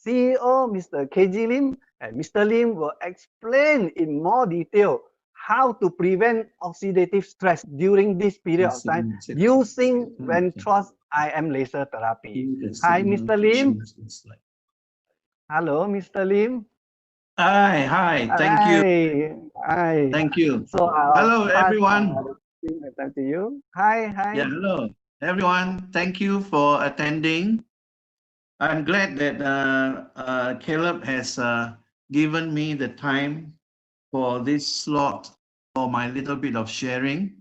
CEO, Mr. KG Lim, and Mr. Lim will explain in more detail how to prevent oxidative stress during this period of time using ventrose IM laser therapy. Hi, Mr. Lim. Hello, Mr. Lim. Hi, thank you. Hi. Thank you. So hello, everyone. Time to you. Hi. Yeah, hello, everyone. Thank you for attending. I'm glad that Caleb has given me the time for this slot for my little bit of sharing.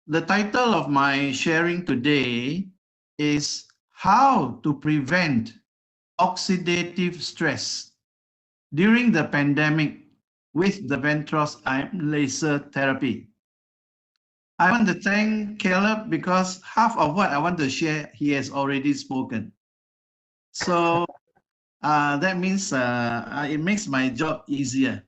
The title of my sharing today is How to Prevent Oxidative Stress During the Pandemic with the ventrose IM laser therapy. I want to thank Caleb because half of what I want to share, he has already spoken. So that means it makes my job easier.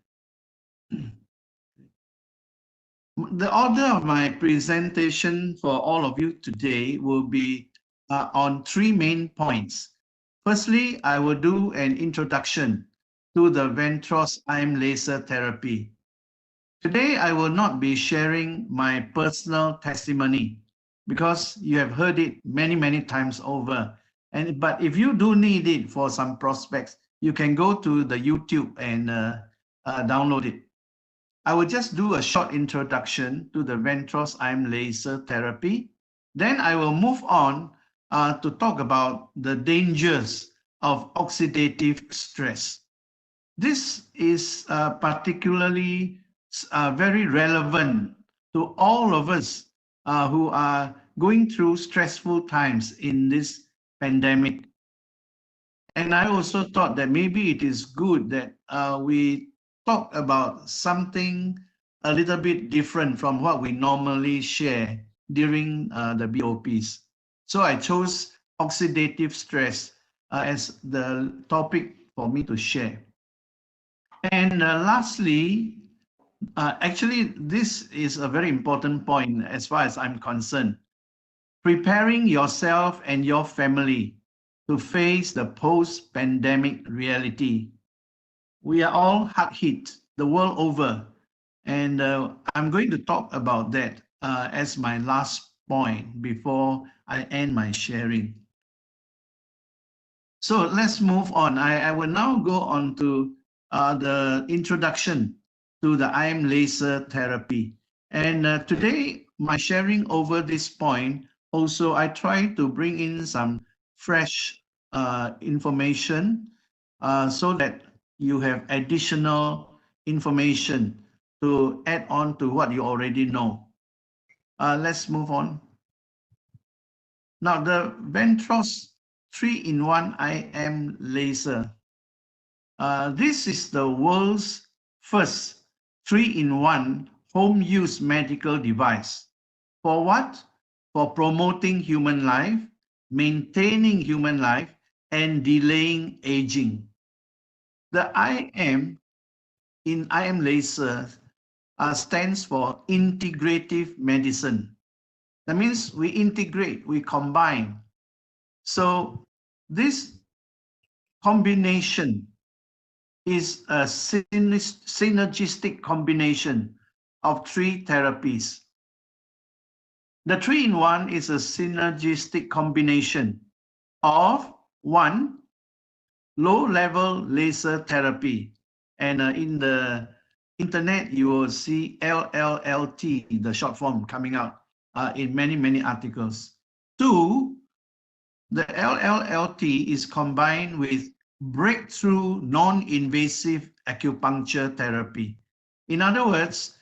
The order of my presentation for all of you today will be on three main points. Firstly, I will do an introduction to the ventrose IM laser therapy. Today, I will not be sharing my personal testimony because you have heard it many times over. But if you do need it for some prospects, you can go to the YouTube and download it. I will just do a short introduction to the ventrose IM laser therapy. Then I will move on to talk about the dangers of oxidative stress. This is particularly very relevant to all of us who are going through stressful times in this pandemic. And I also thought that maybe it is good that we talk about something a little bit different from what we normally share during the BOPs. So I chose oxidative stress as the topic for me to share. And lastly, actually, this is a very important point as far as I'm concerned. Preparing yourself and your family to face the post-pandemic reality. We are all hard hit the world over, and I'm going to talk about that as my last point before I end my sharing. So let's move on. I will now go on to the introduction to the IM laser therapy. And today, my sharing over this point, also I try to bring in some fresh information so that you have additional information to add on to what you already know. Let's move on. Now, the ventrose 3-in-1 IM laser. This is the world's first 3-in-1 home use medical device. For what? For promoting human life, maintaining human life, and delaying aging. The IM in IM laser stands for integrative medicine. That means we integrate, we combine. So this combination is a synergistic combination of three therapies. The 3-in-1 is a synergistic combination of one, low-level laser therapy. And in the internet, you will see LLLT, the short form coming out in many articles. Two, the LLLT is combined with breakthrough non-invasive acupuncture therapy. In other words,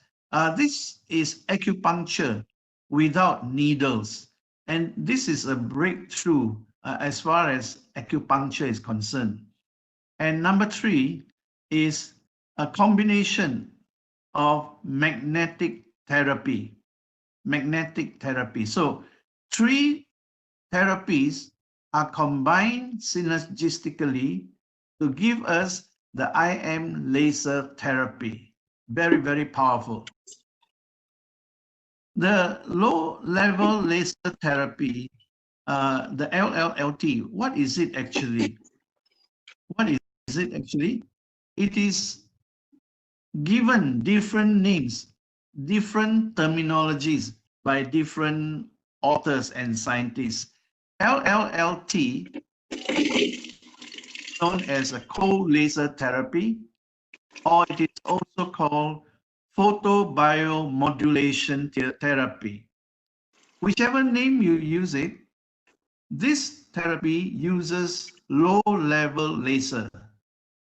this is acupuncture without needles. And this is a breakthrough as far as acupuncture is concerned. And number three is a combination of magnetic therapy. So three therapies are combined synergistically to give us the IM laser therapy. Very powerful. The low-level laser therapy, the LLLT, what is it actually? What is it actually? It is given different names, different terminologies by different authors and scientists. LLT, known as a cold laser therapy, or it is also called photobiomodulation therapy. Whichever name you use it, this therapy uses low-level laser,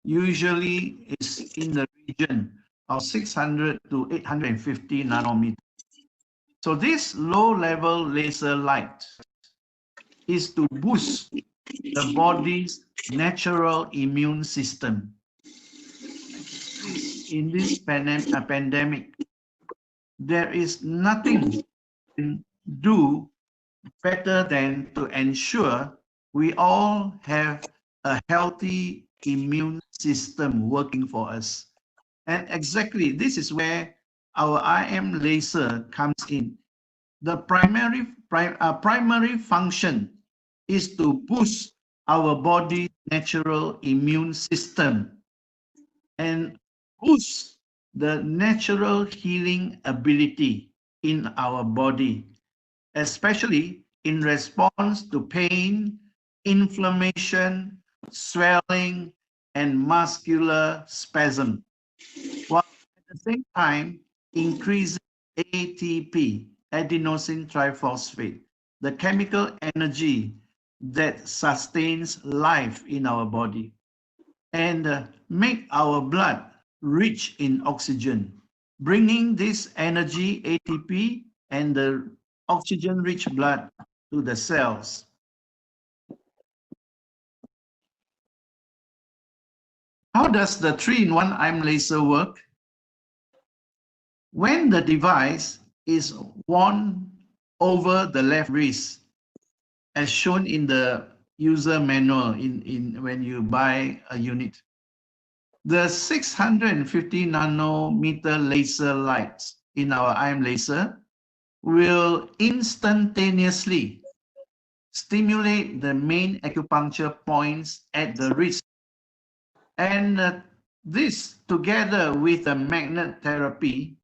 usually is in the region of 600 to 850 nanometers. So this low-level laser light is to boost the body's natural immune system. In this pandemic, there is nothing we can do better than to ensure we all have a healthy immune system working for us. And exactly this is where our IM laser comes in. The primary function is to boost our body's natural immune system and boost the natural healing ability in our body, especially in response to pain, inflammation, swelling, and muscular spasm, while at the same time increasing ATP, adenosine triphosphate, the chemical energy that sustains life in our body, and make our blood rich in oxygen, bringing this energy, ATP, and the oxygen-rich blood to the cells. How does the 3-in-1 IM laser work? When the device is worn over the left wrist, as shown in the user manual when you buy a unit, the 650 nanometer laser lights in our IM laser will instantaneously stimulate the main acupuncture points at the wrist. And this, together with the magnet therapy,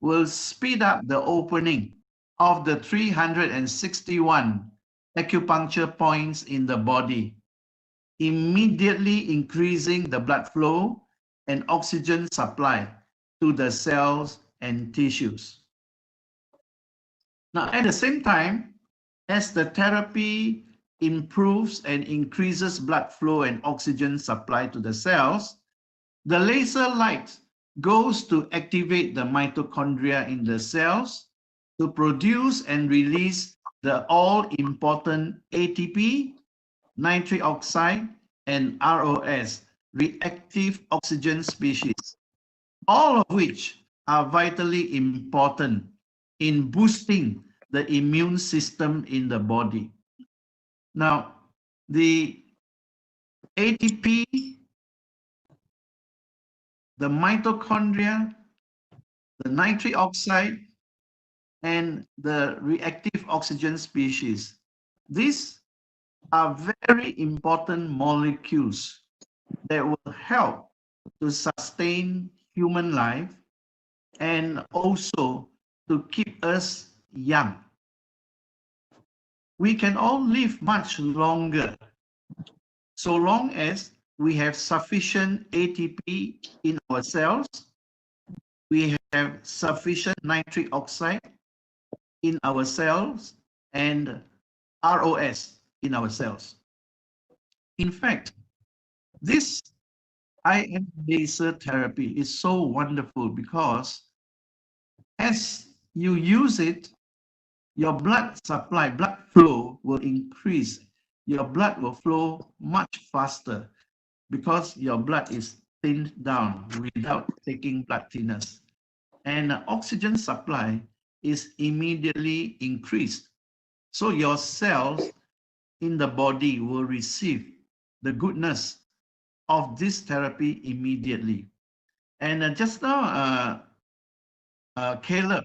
will speed up the opening of the 361 acupuncture points in the body, immediately increasing the blood flow and oxygen supply to the cells and tissues. Now, at the same time, as the therapy improves and increases blood flow and oxygen supply to the cells, the laser light goes to activate the mitochondria in the cells to produce and release the all-important ATP, nitric oxide, and ROS, reactive oxygen species, all of which are vitally important in boosting the immune system in the body. Now, the ATP, the mitochondria, the nitric oxide, and the reactive oxygen species, these are very important molecules that will help to sustain human life and also to keep us young. We can all live much longer so long as we have sufficient ATP in our cells, we have sufficient nitric oxide in our cells, and ROS in our cells. In fact, this IM laser therapy is so wonderful because as you use it, your blood supply, blood flow will increase. Your blood will flow much faster because your blood is thinned down without taking blood thinners. And oxygen supply is immediately increased. So your cells in the body will receive the goodness of this therapy immediately. And just now, Caleb,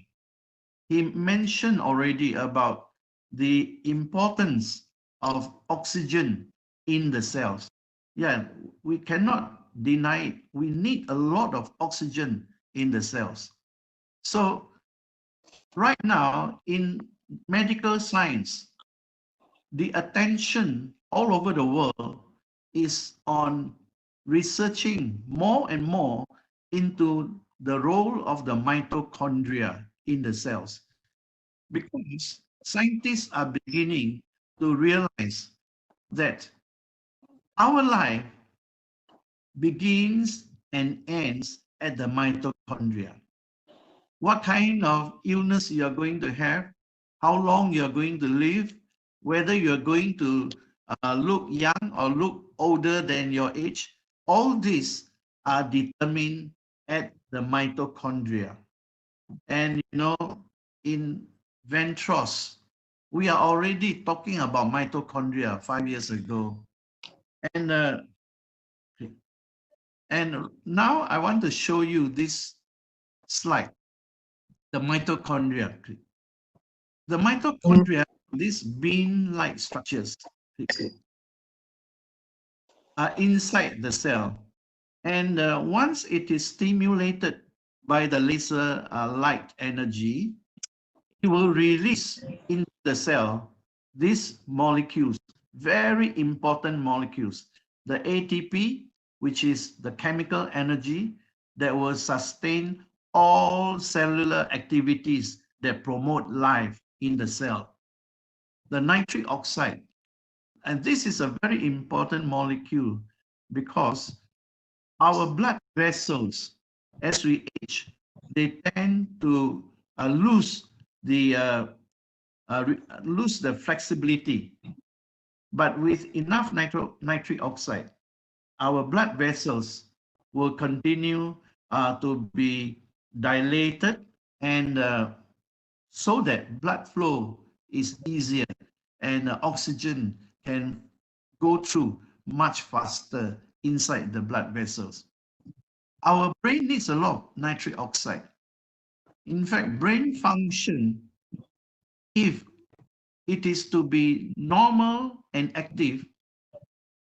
he mentioned already about the importance of oxygen in the cells. Yeah, we cannot deny it. We need a lot of oxygen in the cells. So right now in medical science, the attention all over the world is on researching more and more into the role of the mitochondria in the cells, because scientists are beginning to realize that our life begins and ends at the mitochondria. What kind of illness you are going to have, how long you are going to live, whether you are going to look young or look older than your age, all these are determined at the mitochondria. And you know, in Ventros, we are already talking about mitochondria 5 years ago. And now I want to show you this slide, the mitochondria. The mitochondria, these bean-like structures, are inside the cell. And once it is stimulated by the laser light energy, it will release in the cell these molecules, very important molecules, the ATP, which is the chemical energy that will sustain all cellular activities that promote life in the cell. The nitric oxide, and this is a very important molecule because our blood vessels, as we age, they tend to lose the flexibility. But with enough nitric oxide, our blood vessels will continue to be dilated, and so that blood flow is easier and oxygen can go through much faster inside the blood vessels. Our brain needs a lot of nitric oxide. In fact, brain function, if it is to be normal and active,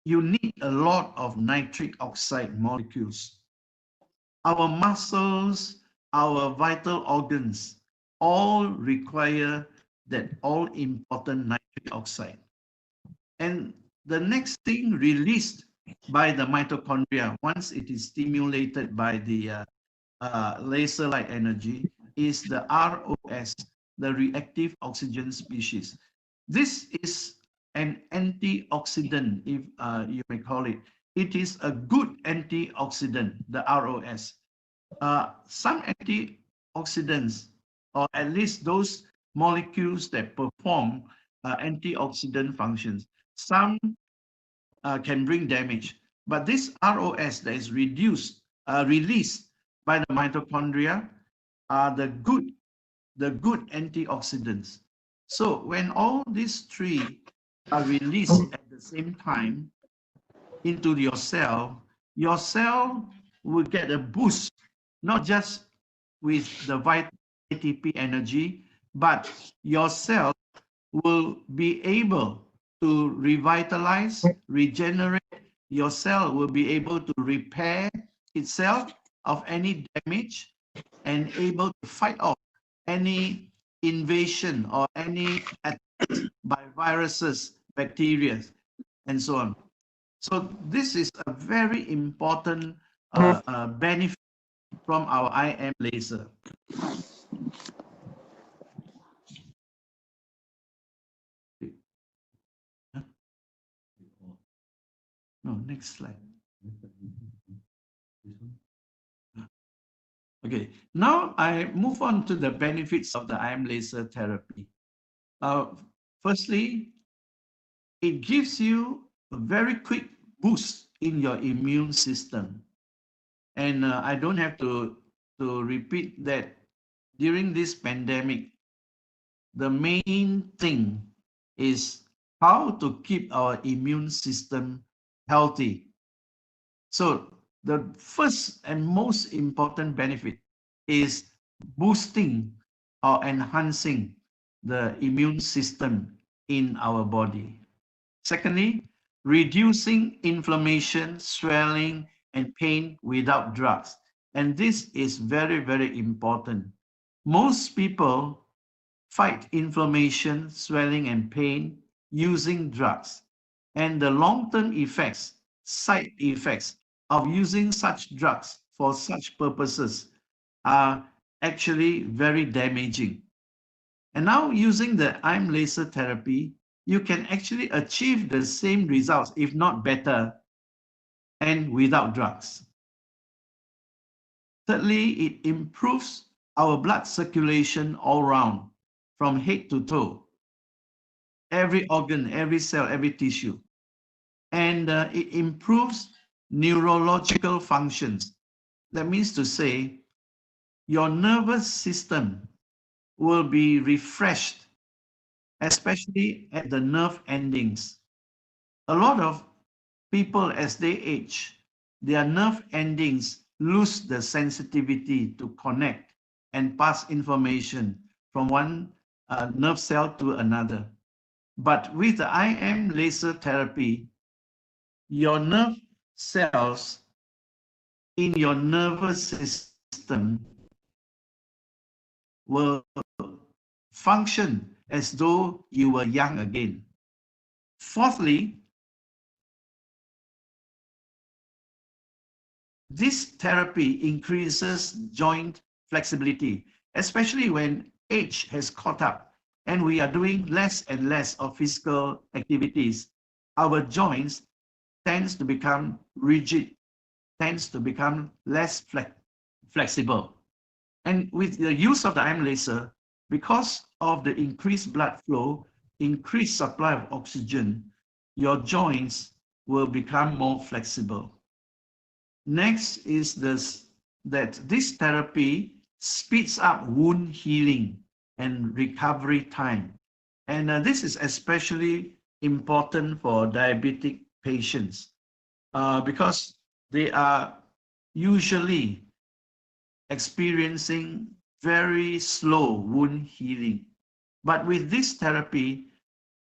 you need a lot of nitric oxide molecules. Our muscles, our vital organs, all require that all-important nitric oxide. And the next thing released by the mitochondria, once it is stimulated by the laser light energy, is the ROS, the reactive oxygen species. This is an antioxidant, if you may call it. It is a good antioxidant, the ROS. Some antioxidants, or at least those molecules that perform antioxidant functions, some can bring damage. But this ROS that is released by the mitochondria are the good antioxidants. So when all these three are released at the same time into your cell will get a boost, not just with the vital ATP energy, but your cell will be able to revitalize, regenerate. Your cell will be able to repair itself of any damage and able to fight off any invasion or any attack by viruses, bacteria, and so on. So this is a very important benefit from our IM laser. No, next slide. Okay, now I move on to the benefits of the IM laser therapy. Firstly, it gives you a very quick boost in your immune system. And I don't have to repeat that during this pandemic, the main thing is how to keep our immune system healthy. So the first and most important benefit is boosting or enhancing the immune system in our body. Secondly, reducing inflammation, swelling, and pain without drugs. And this is very, very important. Most people fight inflammation, swelling, and pain using drugs. And the long-term effects, side effects of using such drugs for such purposes are actually very damaging. And now using the IM laser therapy, you can actually achieve the same results, if not better, and without drugs. Thirdly, it improves our blood circulation all round, from head to toe, every organ, every cell, every tissue. And it improves neurological functions. That means to say, your nervous system will be refreshed, especially at the nerve endings. A lot of people, as they age, their nerve endings lose the sensitivity to connect and pass information from one nerve cell to another. But with the IM laser therapy, your nerve cells in your nervous system will function as though you were young again. Fourthly, this therapy increases joint flexibility, especially when age has caught up and we are doing less and less of physical activities. Our joints tends to become rigid, tends to become less flexible. And with the use of the IM laser, because of the increased blood flow, increased supply of oxygen, your joints will become more flexible. Next is that this therapy speeds up wound healing and recovery time. And this is especially important for diabetic patients because they are usually experiencing very slow wound healing. But with this therapy,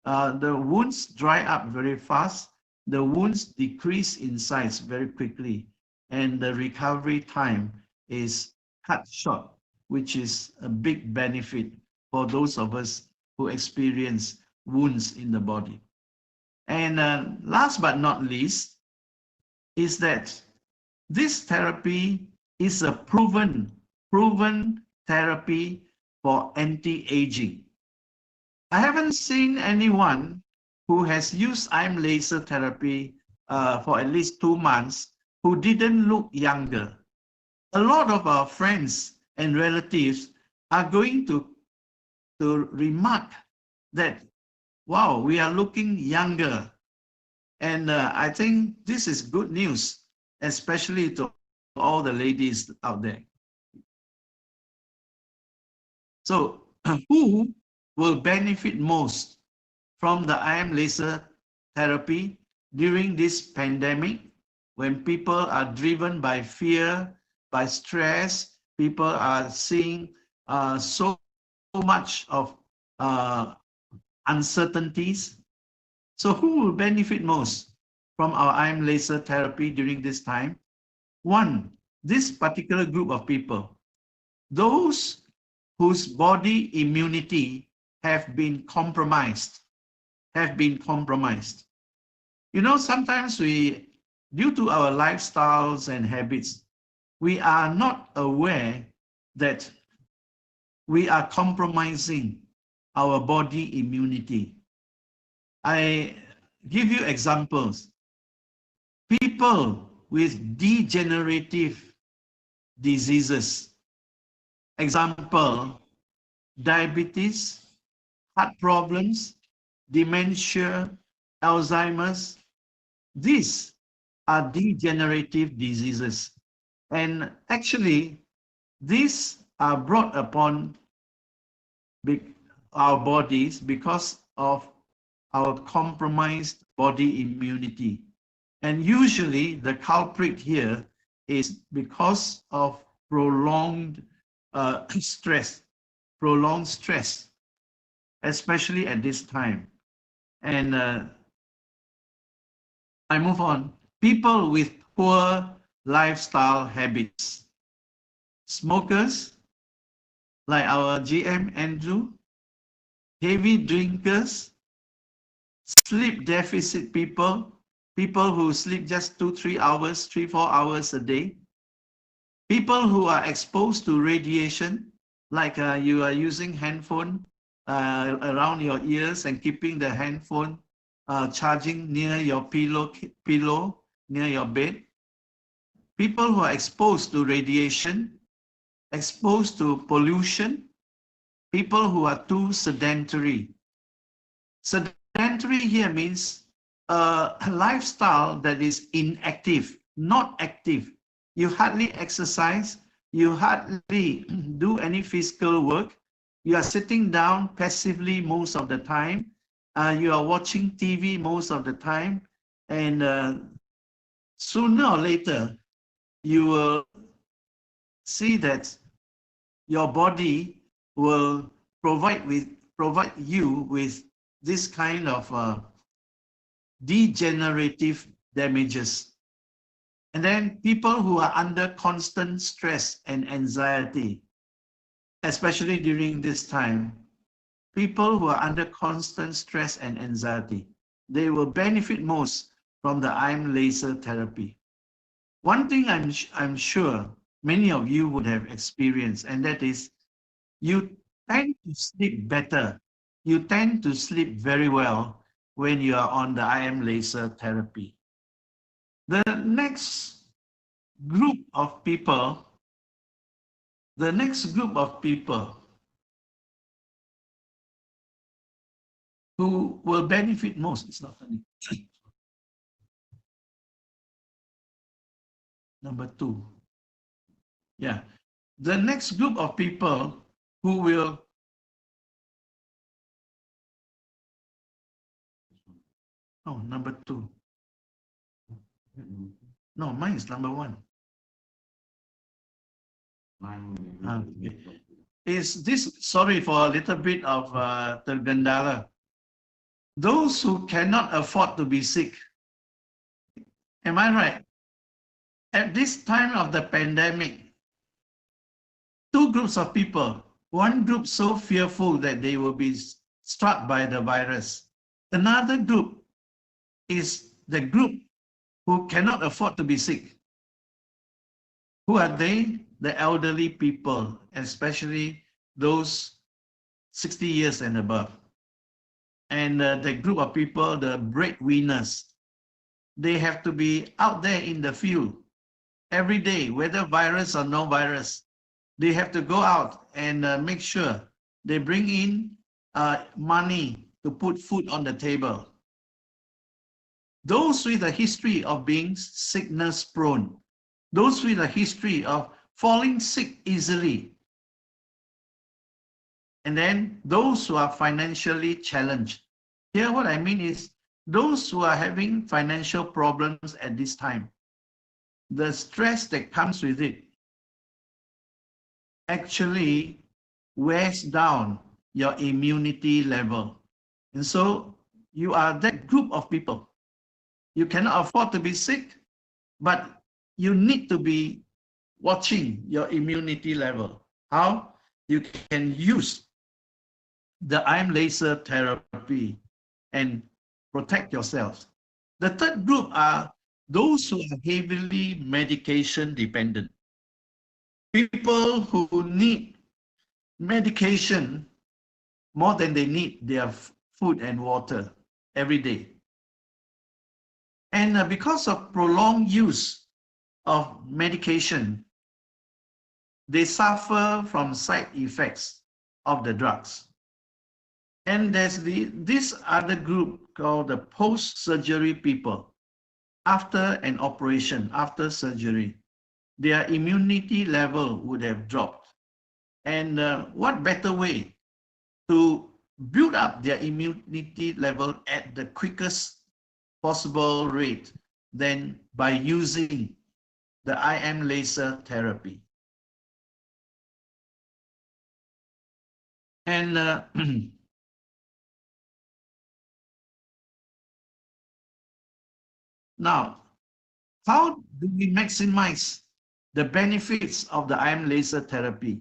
the wounds dry up very fast, the wounds decrease in size very quickly, and the recovery time is cut short, which is a big benefit for those of us who experience wounds in the body. And last but not least is that this therapy is a proven therapy for anti-aging. I haven't seen anyone who has used IM laser therapy for at least 2 months who didn't look younger. A lot of our friends and relatives are going to remark that, wow, we are looking younger. And I think this is good news, especially to all the ladies out there. So who will benefit most from the IM laser therapy during this pandemic, when people are driven by fear, by stress, people are seeing so much of uncertainties? So who will benefit most from our IM laser therapy during this time? One, this particular group of people, those whose body immunity have been compromised. You know, sometimes we, due to our lifestyles and habits, we are not aware that we are compromising our body immunity. I give you examples. People with degenerative diseases. Example, diabetes, heart problems, dementia, Alzheimer's. These are degenerative diseases. And actually, these are brought upon our bodies because of our compromised body immunity. And usually the culprit here is because of prolonged stress, especially at this time. And I move on. People with poor lifestyle habits. Smokers, like our GM Andrew, heavy drinkers, sleep deficit people, people who sleep just 2-3 hours, 3-4 hours a day, people who are exposed to radiation, like you are using handphone around your ears and keeping the handphone charging near your pillow near your bed, people who are exposed to radiation, exposed to pollution, people who are too sedentary. Sedentary here means a lifestyle that is inactive, not active. You hardly exercise, you hardly do any physical work. You are sitting down passively most of the time. You are watching TV most of the time. And sooner or later, you will see that your body will provide you with this kind of degenerative damages. And then people who are under constant stress and anxiety, especially during this time, people who are under constant stress and anxiety, they will benefit most from the IM laser therapy. One thing I'm sure many of you would have experienced, and that is you tend to sleep better. You tend to sleep very well when you are on the IM laser therapy. The next group of people, who will benefit most, it's not funny. Number 2. Yeah. The next group of people who will number 2. No, mine is number 1. Okay. Is this, sorry for a little bit of tergendala. Those who cannot afford to be sick. Am I right? At this time of the pandemic, 2 groups of people. One group so fearful that they will be struck by the virus. Another group is the group who cannot afford to be sick. Who are they? The elderly people, especially those 60 years and above. And the group of people, the breadwinners, they have to be out there in the field every day, whether virus or no virus. They have to go out and make sure they bring in money to put food on the table. Those with a history of being sickness prone, those with a history of falling sick easily, and then those who are financially challenged. Here what I mean is those who are having financial problems at this time, the stress that comes with it actually wears down your immunity level. And so you are that group of people. You cannot afford to be sick, but you need to be watching your immunity level. How? You can use the IM laser therapy and protect yourself. The third group are those who are heavily medication dependent. People who need medication more than they need their food and water every day. And because of prolonged use of medication, they suffer from side effects of the drugs. And there's this other group called the post-surgery people. After an operation, after surgery, their immunity level would have dropped. And what better way to build up their immunity level at the quickest possible rate than by using the IM laser therapy. And Now, how do we maximize the benefits of the ion laser therapy?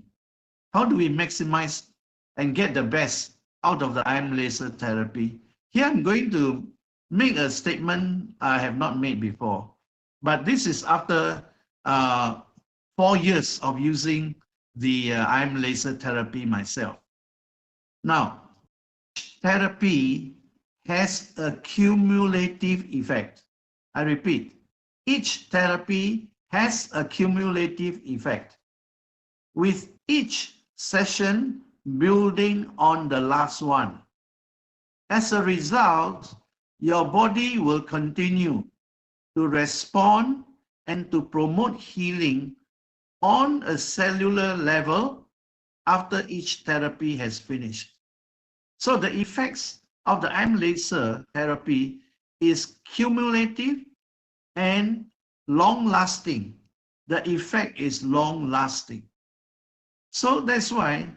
How do we maximize and get the best out of the ion laser therapy? Here I'm going to make a statement I have not made before, but this is after 4 years of using the ion laser therapy myself. Now, therapy has a cumulative effect. I repeat, each therapy has a cumulative effect, with each session building on the last one. As a result, your body will continue to respond and to promote healing on a cellular level after each therapy has finished. So the effects of the ion laser therapy is cumulative and long-lasting. The effect is long-lasting. So that's why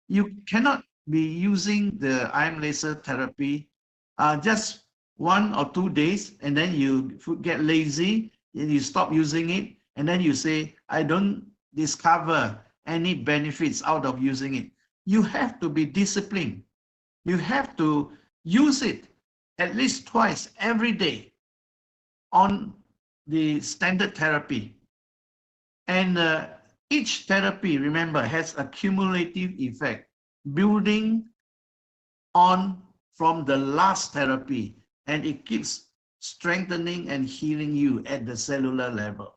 you cannot be using the ion laser therapy just 1 or 2 days, and then you get lazy and you stop using it, and then you say, I don't discover any benefits out of using it. You have to be disciplined. You have to use it at least twice every day on the standard therapy. And each therapy, remember, has a cumulative effect, building on from the last therapy, and it keeps strengthening and healing you at the cellular level.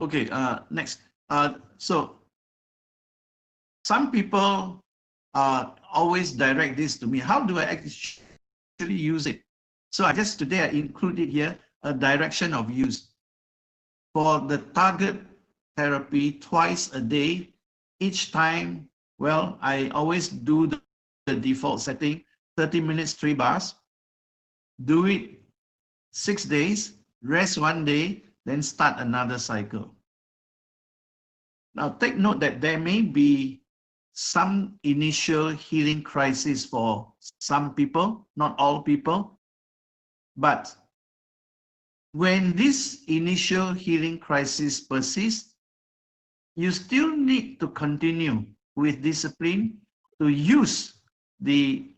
Okay, next. So some people always direct this to me. How do I actually use it? So today I included here a direction of use. For the target therapy, twice a day, each time, well, I always do the default setting, 30 minutes, 3 bars. Do it 6 days, rest 1 day, then start another cycle. Now take note that there may be some initial healing crisis for some people, not all people, but when this initial healing crisis persists, you still need to continue with discipline to use the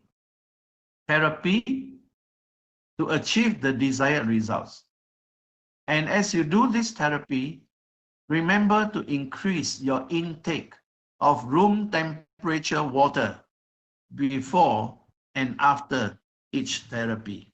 therapy to achieve the desired results. And as you do this therapy, remember to increase your intake of room temperature water before and after each therapy.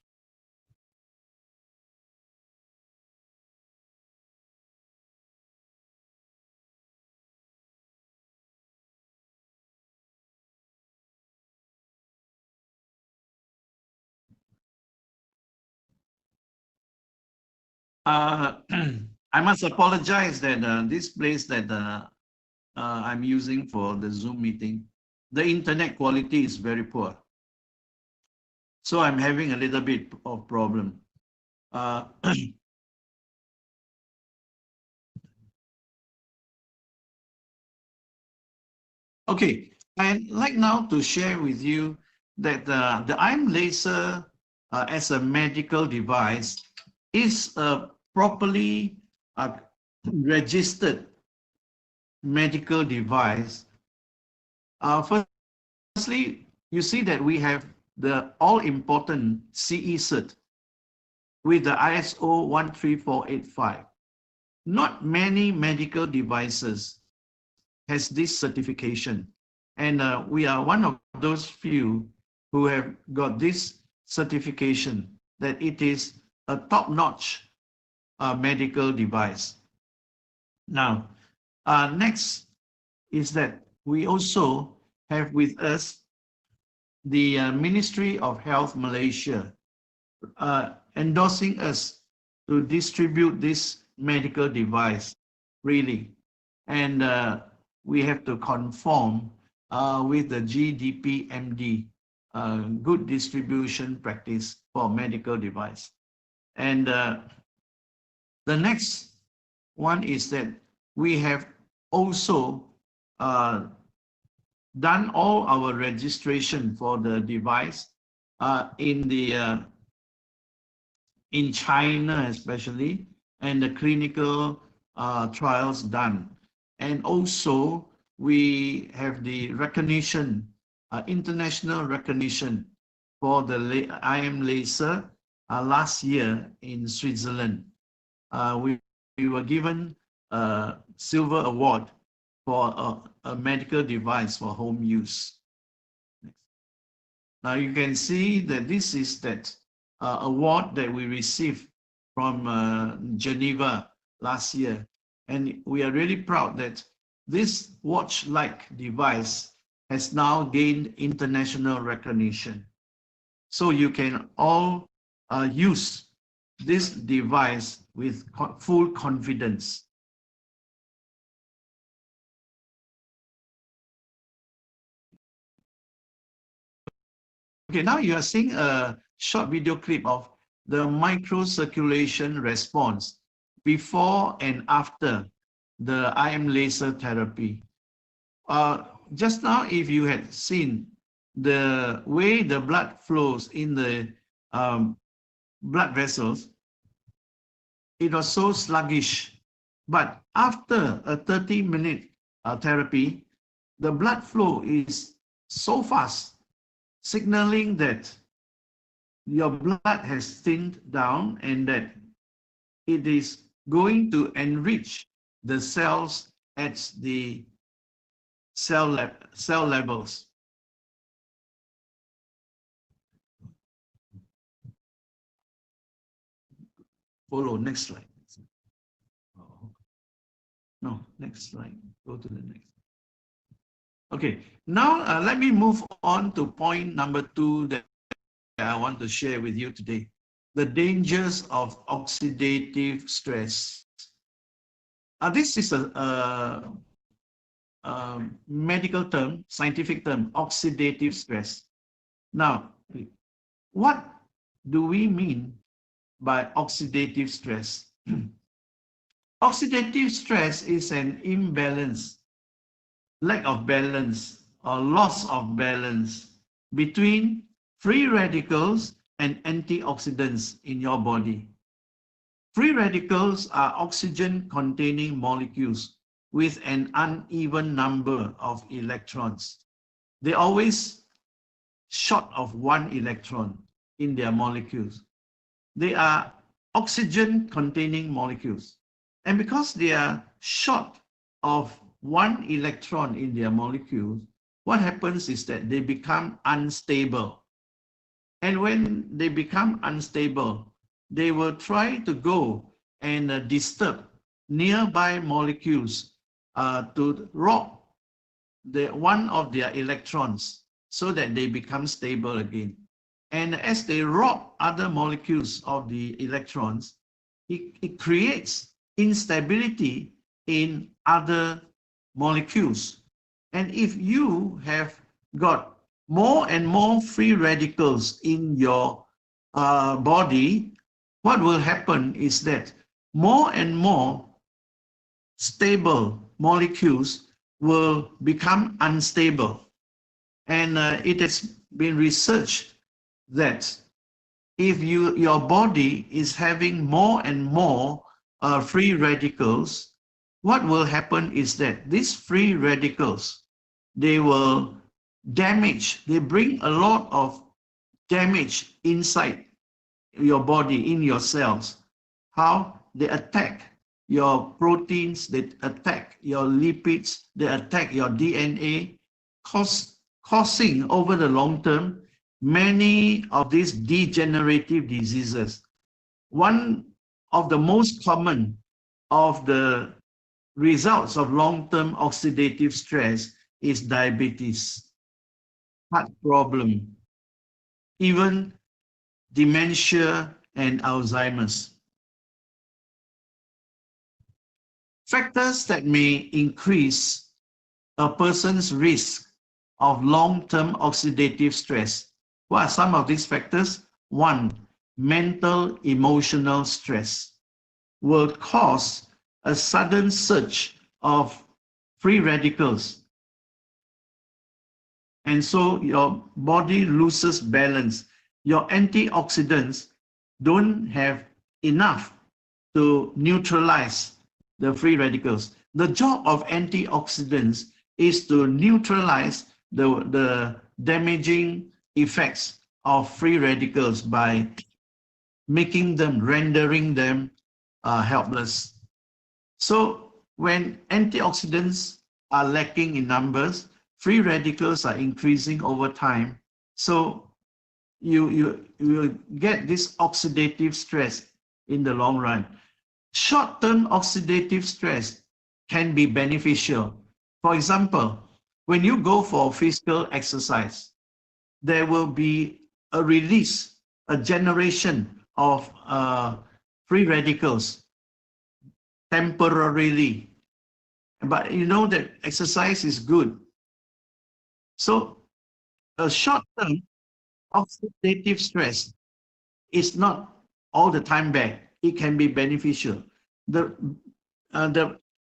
I must apologize that this place that I'm using for the Zoom meeting, the internet quality is very poor. So I'm having a little bit of problem. Okay, I'd like now to share with you that the ion laser as a medical device is a properly registered medical device. Firstly, you see that we have the all-important CE cert with the ISO 13485. Not many medical devices has this certification, and we are one of those few who have got this certification that it is a top-notch medical device. Now, next is that we also have with us the Ministry of Health Malaysia endorsing us to distribute this medical device, really. And we have to conform with the GDP-MD, good distribution practice for medical device. And the next one is that we have also done all our registration for the device in China especially, and the clinical trials done. And also we have the recognition, international recognition for the IM laser last year in Switzerland. We were given a silver award for a medical device for home use. Now you can see that this is that award that we received from Geneva last year. And we are really proud that this watch-like device has now gained international recognition. So you can all use this device with full confidence. Okay, now you are seeing a short video clip of the microcirculation response before and after the IM laser therapy. Just now, if you had seen the way the blood flows in the blood vessels, it was so sluggish. But after a 30-minute therapy, the blood flow is so fast, signaling that your blood has thinned down and that it is going to enrich the cells at the cell levels. Follow, next slide. No, next slide. Go to the next. Okay, now let me move on to point number 2 that I want to share with you today. The dangers of oxidative stress. This is a medical term, scientific term, oxidative stress. Now, what do we mean by oxidative stress? Oxidative stress is an imbalance, lack of balance or loss of balance between free radicals and antioxidants in your body. Free radicals are oxygen-containing molecules with an uneven number of electrons. They're always short of 1 electron in their molecules. They are oxygen-containing molecules. And because they are short of 1 electron in their molecules, what happens is that they become unstable. And when they become unstable, they will try to go and disturb nearby molecules to rob one of their electrons so that they become stable again. And as they rob other molecules of the electrons, it creates instability in other molecules. And if you have got more and more free radicals in your body, what will happen is that more and more stable molecules will become unstable. And it has been researched that if your body is having more and more free radicals, what will happen is that these free radicals, they will damage, they bring a lot of damage inside your body, in your cells. How? They attack your proteins, they attack your lipids, they attack your DNA, causing over the long term many of these degenerative diseases. One of the most common of the results of long-term oxidative stress is diabetes, heart problem, even dementia and Alzheimer's. Factors that may increase a person's risk of long-term oxidative stress. What are some of these factors? 1, mental emotional stress will cause a sudden surge of free radicals And so your body loses balance. Your antioxidants don't have enough to neutralize the free radicals. The job of antioxidants is to neutralize the damaging effects of free radicals by rendering them helpless. So when antioxidants are lacking in numbers, free radicals are increasing over time. So you will get this oxidative stress in the long run. Short-term oxidative stress can be beneficial. For example, when you go for physical exercise, there will be a release, a generation of free radicals temporarily. But you know that exercise is good. So a short-term oxidative stress is not all the time bad. It can be beneficial. The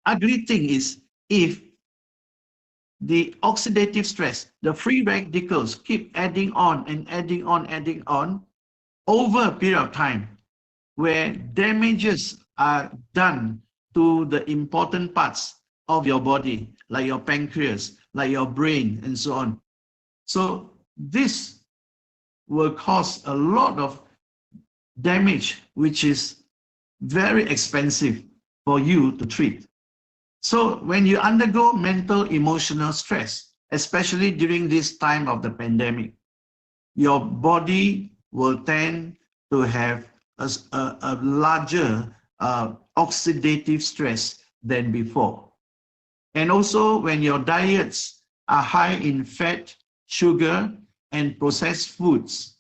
ugly thing is if the oxidative stress, the free radicals keep adding on and adding on over a period of time, where damages are done to the important parts of your body, like your pancreas, like your brain, and so on. So this will cause a lot of damage, which is very expensive for you to treat. So when you undergo mental emotional stress, especially during this time of the pandemic, your body will tend to have a larger oxidative stress than before. And also when your diets are high in fat, sugar, and processed foods,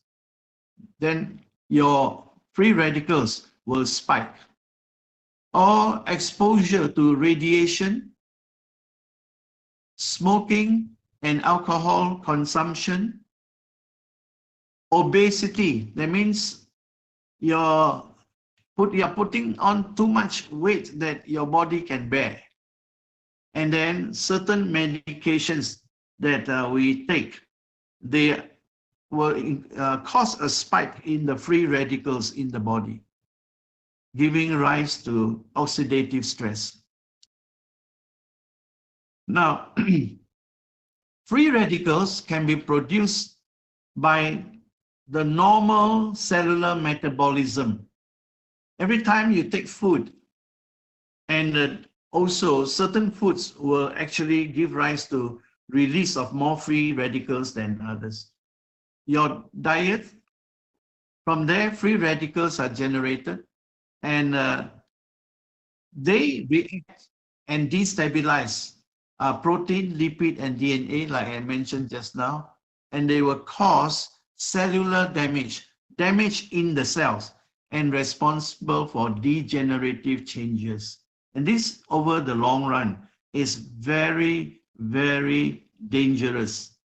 then your free radicals will spike. Or exposure to radiation, smoking and alcohol consumption, obesity, that means you're putting on too much weight that your body can bear. And then certain medications that we take, they will cause a spike in the free radicals in the body, giving rise to oxidative stress. Now, free radicals can be produced by the normal cellular metabolism. Every time you take food, and also certain foods will actually give rise to release of more free radicals than others. Your diet, from there, free radicals are generated, and they react and destabilize protein, lipid, and DNA, like I mentioned just now, and they will cause cellular damage in the cells, and responsible for degenerative changes. And this, over the long run, is very, very dangerous.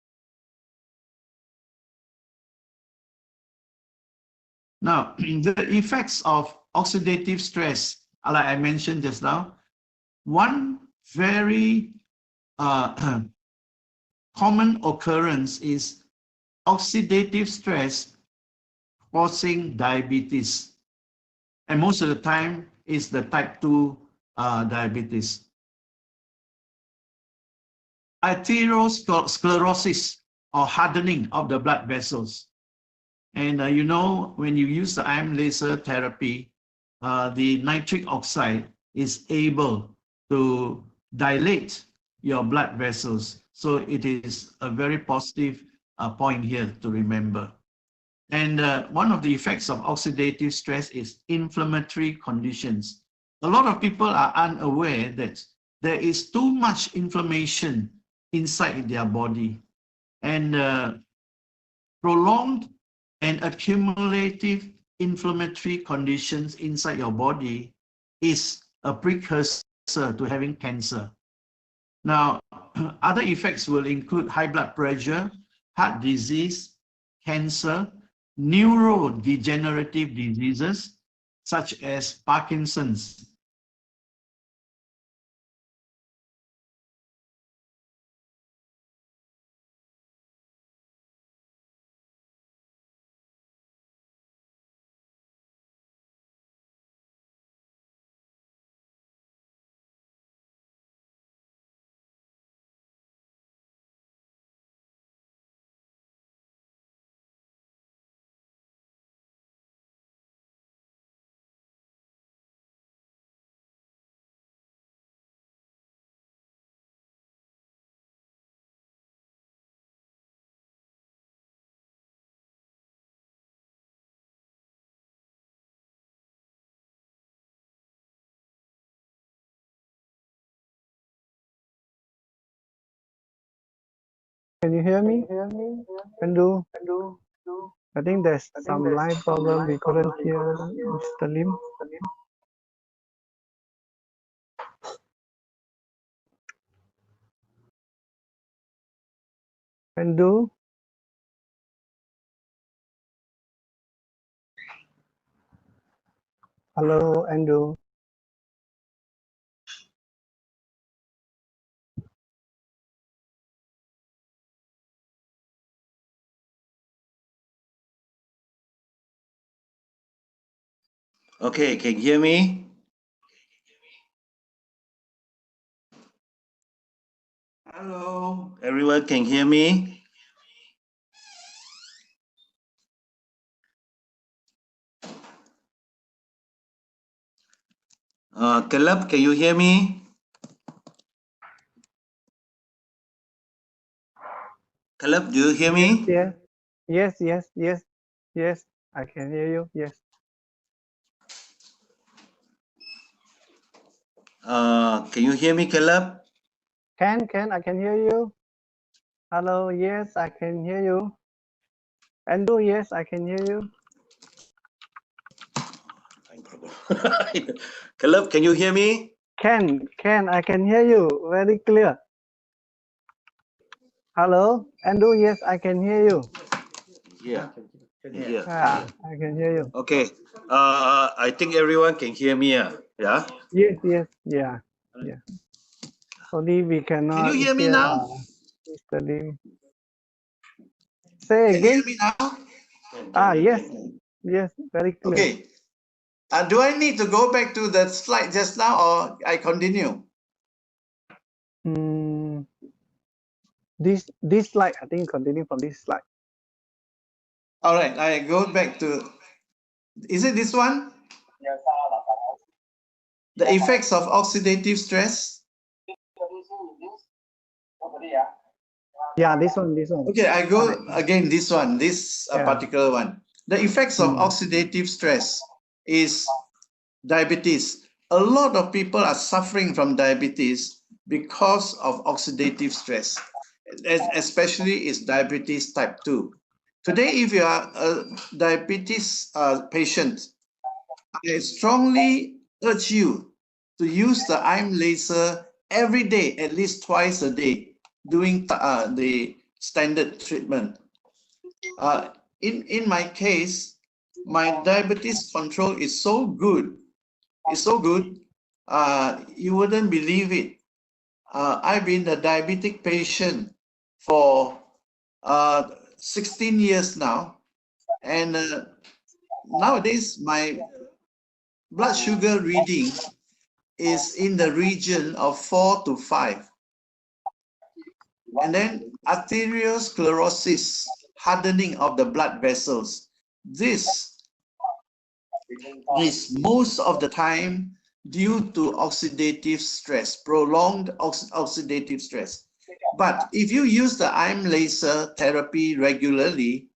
Now, the effects of oxidative stress, like I mentioned just now, one very common occurrence is oxidative stress causing diabetes. And most of the time, it's the type 2 diabetes. Atherosclerosis, or hardening of the blood vessels. And you know, when you use the ion laser therapy, the nitric oxide is able to dilate your blood vessels. So it is a very positive point here to remember. And one of the effects of oxidative stress is inflammatory conditions. A lot of people are unaware that there is too much inflammation inside their body. And prolonged and accumulative inflammatory conditions inside your body is a precursor to having cancer. Now, other effects will include high blood pressure, heart disease, cancer, neurodegenerative diseases such as Parkinson's. Can you hear me? Andrew? I think there's some line problem. We couldn't hear Mr. Lim. Andrew? Hello, Andrew. Okay, can you hear me? Hello, everyone can hear me? Caleb, can you hear me? Caleb, do you hear me? Yes, I can hear you. Yes. Can you hear me, Caleb? I can hear you. Hello, yes, I can hear you. Andrew, yes, I can hear you. Caleb, can you hear me? I can hear you very clear. Hello, Andrew, yes, I can hear you. Yeah. I can hear you. Okay. I think everyone can hear me. Yeah. Yes, yeah. Only we cannot Can you hear me now? Mr. Lim. Say Can you again. hear me now? Yes, very clear. Okay. Do I need to go back to the slide just now or I continue? This slide, I think continue from this slide. All right, I go back to, is it this one? The effects of oxidative stress. Yeah, this one. Okay, I go again, this one, this particular one. The effects of oxidative stress is diabetes. A lot of people are suffering from diabetes because of oxidative stress, especially is diabetes type 2. Today, if you are a diabetes patient, I strongly urge you to use the IM laser every day, at least twice a day, doing the standard treatment. In my case, my diabetes control is so good. You wouldn't believe it. I've been a diabetic patient for 16 years now, and nowadays my blood sugar reading is in the region of 4 to 5. And then arteriosclerosis, hardening of the blood vessels. This is most of the time due to oxidative stress, prolonged oxidative stress. But if you use the IM laser therapy regularly,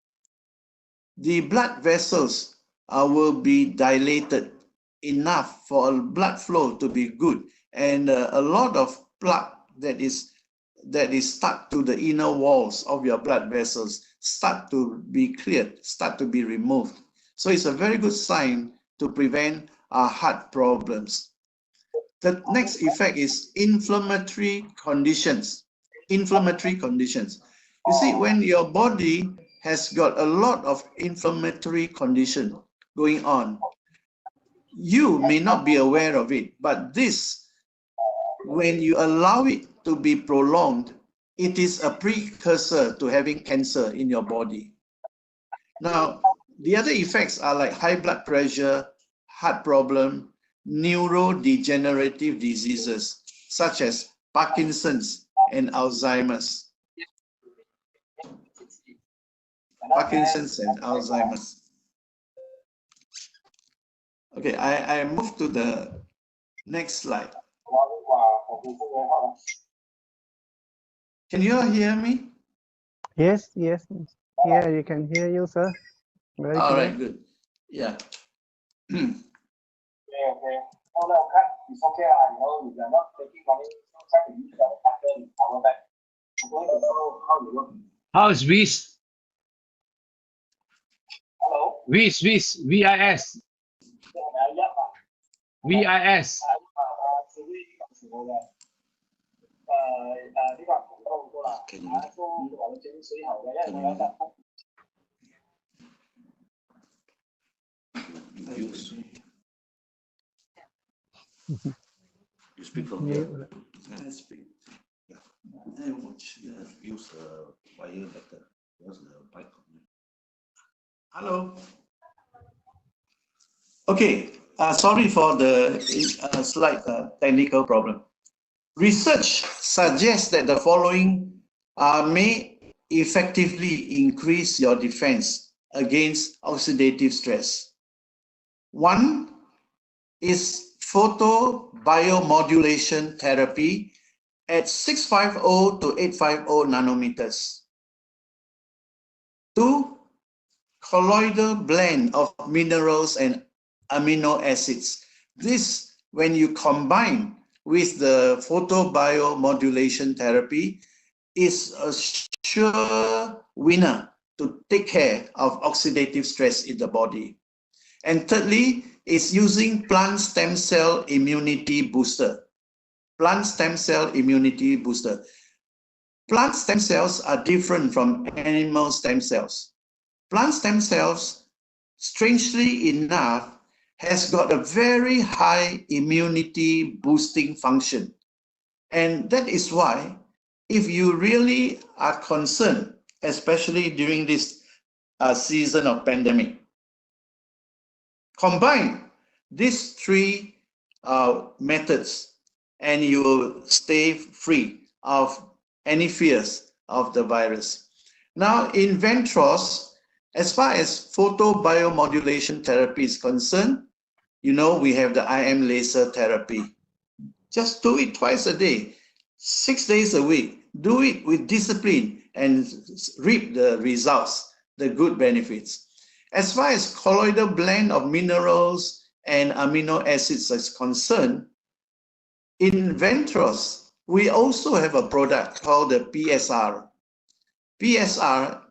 the blood vessels will be dilated enough for blood flow to be good, and a lot of plaque that is stuck to the inner walls of your blood vessels start to be cleared, start to be removed. So it's a very good sign to prevent heart problems. The next effect is inflammatory conditions. You see, when your body has got a lot of inflammatory condition going on, you may not be aware of it, but this, when you allow it to be prolonged, it is a precursor to having cancer in your body. Now, the other effects are like high blood pressure, heart problem, neurodegenerative diseases such as Parkinson's and Alzheimer's. Okay, I move to the next slide. Can you hear me? Yes. Yeah, you can hear you, sir. Very All clear. right, good. Yeah. Okay. It's okay. I know we are not taking money, so try to use our pattern, our back. How is VIS? VIS, VIS, VIS. VIS. You speak from here. I speak. Yeah. I watch. Use the wire better. Use the mic. Hello. Okay. Sorry for the slight technical problem. Research suggests that the following may effectively increase your defense against oxidative stress. One is photobiomodulation therapy at 650 to 850 nanometers. Two, colloidal blend of minerals and amino acids. This, when you combine with the photobiomodulation therapy, is a sure winner to take care of oxidative stress in the body. And thirdly, is using plant stem cell immunity booster. Plant stem cell immunity booster. Plant stem cells are different from animal stem cells. Plant stem cells, strangely enough, has got a very high immunity boosting function. And that is why, if you really are concerned, especially during this season of pandemic, combine these three methods and you will stay free of any fears of the virus. Now, in Ventros, as far as photobiomodulation therapy is concerned, you know, we have the IM laser therapy. Just do it twice a day, 6 days a week. Do it with discipline and reap the results, the good benefits. As far as colloidal blend of minerals and amino acids is concerned, in Ventros, we also have a product called the PSR. PSR,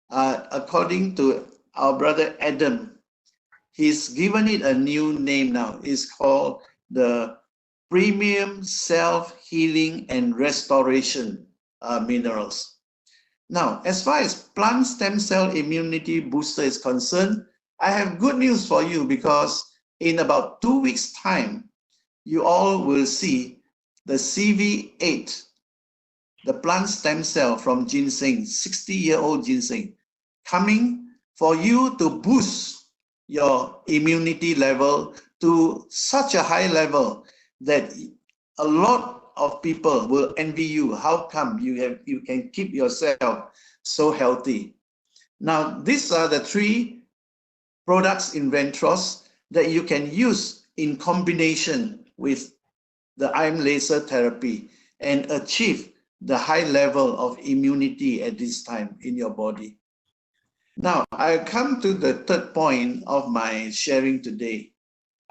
according to our brother Adam, he's given it a new name now. It's called the Premium Self-Healing and Restoration Minerals. Now, as far as plant stem cell immunity booster is concerned, I have good news for you, because in about 2 weeks' time, you all will see the CV8, the plant stem cell from ginseng, 60-year-old ginseng, coming for you to boost your immunity level to such a high level that a lot of people will envy you. How come you can keep yourself so healthy? Now, these are the three products in Ventros that you can use in combination with the IM laser therapy and achieve the high level of immunity at this time in your body. Now, I come to the third point of my sharing today.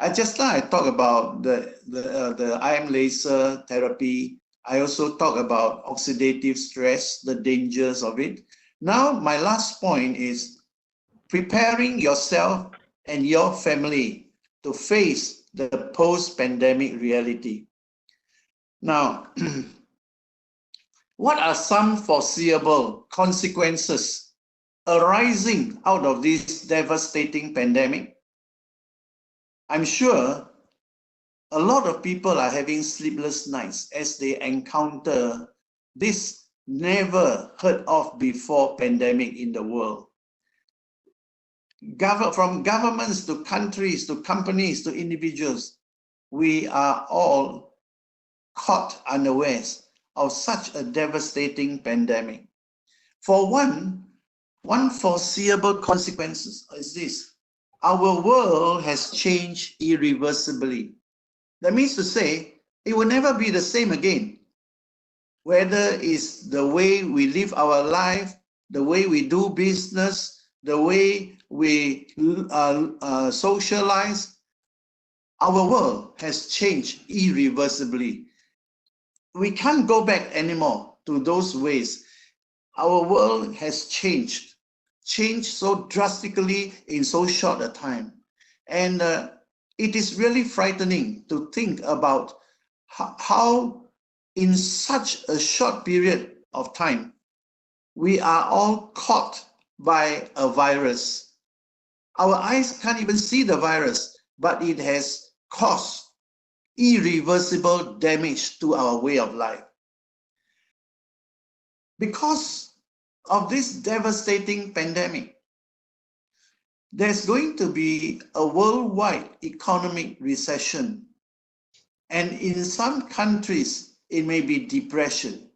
I talk about the IM laser therapy. I also talk about oxidative stress, the dangers of it. Now, my last point is preparing yourself and your family to face the post-pandemic reality. Now, what are some foreseeable consequences arising out of this devastating pandemic? I'm sure a lot of people are having sleepless nights as they encounter this never heard of before pandemic in the world. From governments to countries to companies to individuals, we are all caught unawares of such a devastating pandemic. For one foreseeable consequence is this: our world has changed irreversibly. That means to say, it will never be the same again. Whether it's the way we live our life, the way we do business, the way we socialize, our world has changed irreversibly. We can't go back anymore to those ways. Our world has changed so drastically in so short a time. And it is really frightening to think about how in such a short period of time, we are all caught by a virus. Our eyes can't even see the virus, but it has caused irreversible damage to our way of life. Because of this devastating pandemic, there's going to be a worldwide economic recession. And in some countries, it may be depression.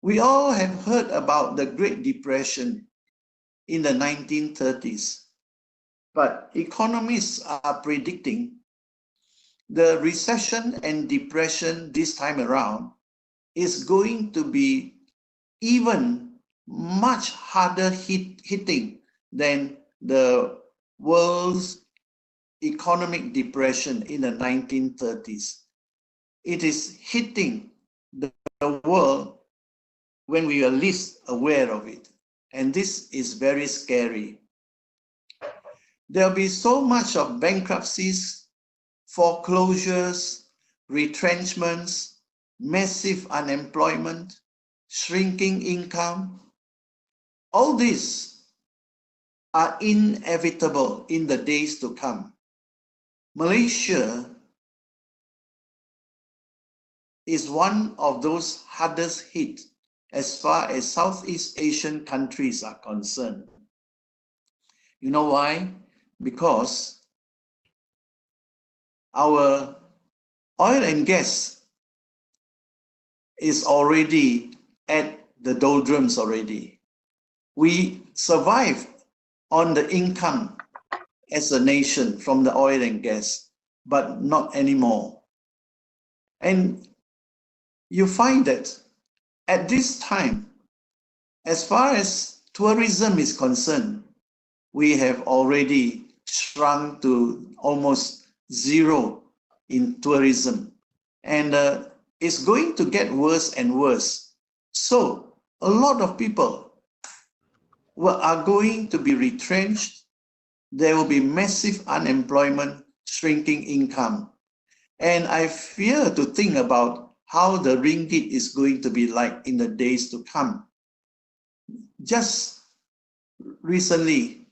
We all have heard about the Great Depression in the 1930s, but economists are predicting the recession and depression this time around is going to be even much harder hitting than the world's economic depression in the 1930s. It is hitting the world when we are least aware of it. And this is very scary. There'll be so much of bankruptcies, foreclosures, retrenchments, massive unemployment, shrinking income. All these are inevitable in the days to come. Malaysia is one of those hardest hit as far as Southeast Asian countries are concerned. You know why? Because our oil and gas is already at the doldrums already. We survive on the income as a nation from the oil and gas, but not anymore. And you find that at this time, as far as tourism is concerned, we have already shrunk to almost zero in tourism. And it's going to get worse and worse. So a lot of people are going to be retrenched. There will be massive unemployment, shrinking income. And I fear to think about how the ringgit is going to be like in the days to come. Just recently,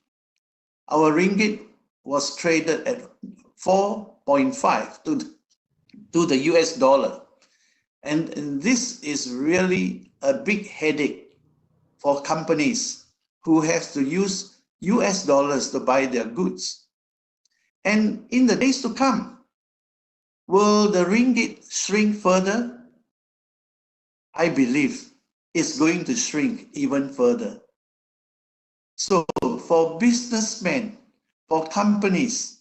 our ringgit was traded at 4.5 to the US dollar. And this is really a big headache for companies who have to use US dollars to buy their goods. And in the days to come, will the ringgit shrink further? I believe it's going to shrink even further. So for businessmen, for companies,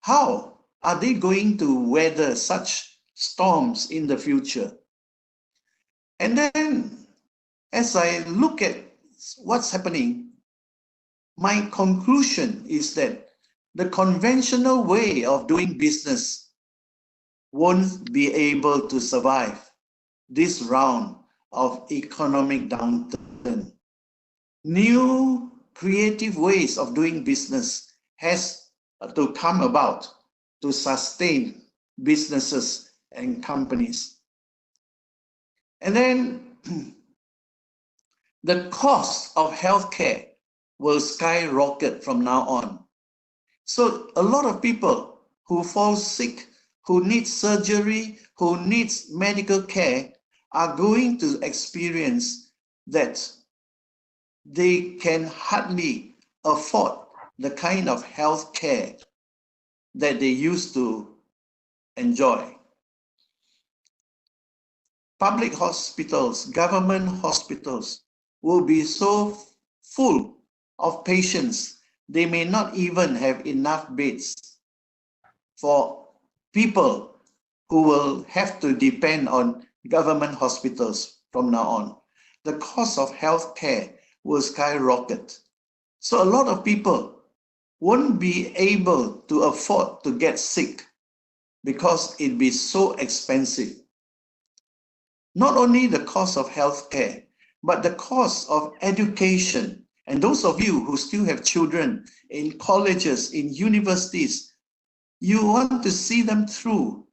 how are they going to weather such storms in the future? And then as I look at what's happening, my conclusion is that the conventional way of doing business won't be able to survive this round of economic downturn. New creative ways of doing business has to come about to sustain businesses and companies. And then the cost of healthcare will skyrocket from now on. So a lot of people who fall sick, who need surgery, who needs medical care are going to experience that they can hardly afford the kind of health care that they used to enjoy. Public hospitals, government hospitals will be so full of patients, they may not even have enough beds for people who will have to depend on government hospitals from now on. The cost of health care will skyrocket. So a lot of people won't be able to afford to get sick because it'd be so expensive. not only the cost of healthcare, but the cost of education. And those of you who still have children in colleges, in universities, you want to see them through.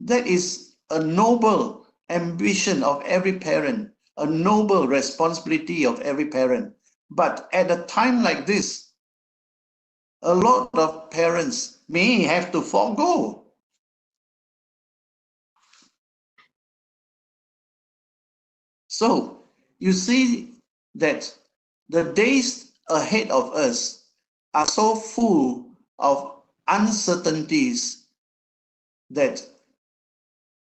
That is a noble ambition of every parent, a noble responsibility of every parent. But at a time like this, a lot of parents may have to forego. So you see that the days ahead of us are so full of uncertainties that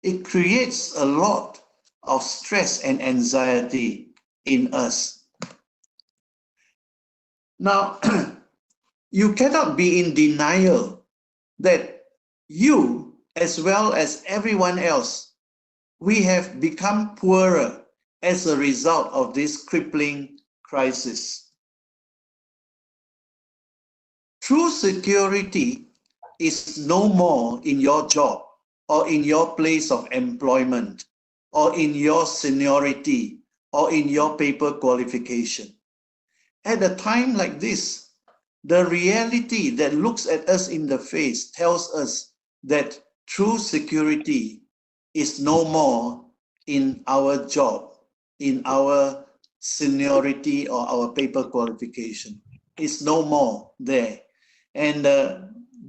it creates a lot of stress and anxiety in us. Now, you cannot be in denial that you, as well as everyone else, we have become poorer as a result of this crippling crisis. True security is no more in your job or in your place of employment or in your seniority or in your paper qualification. At a time like this, the reality that looks at us in the face tells us that true security is no more in our job, in our seniority or our paper qualification. It's no more there. And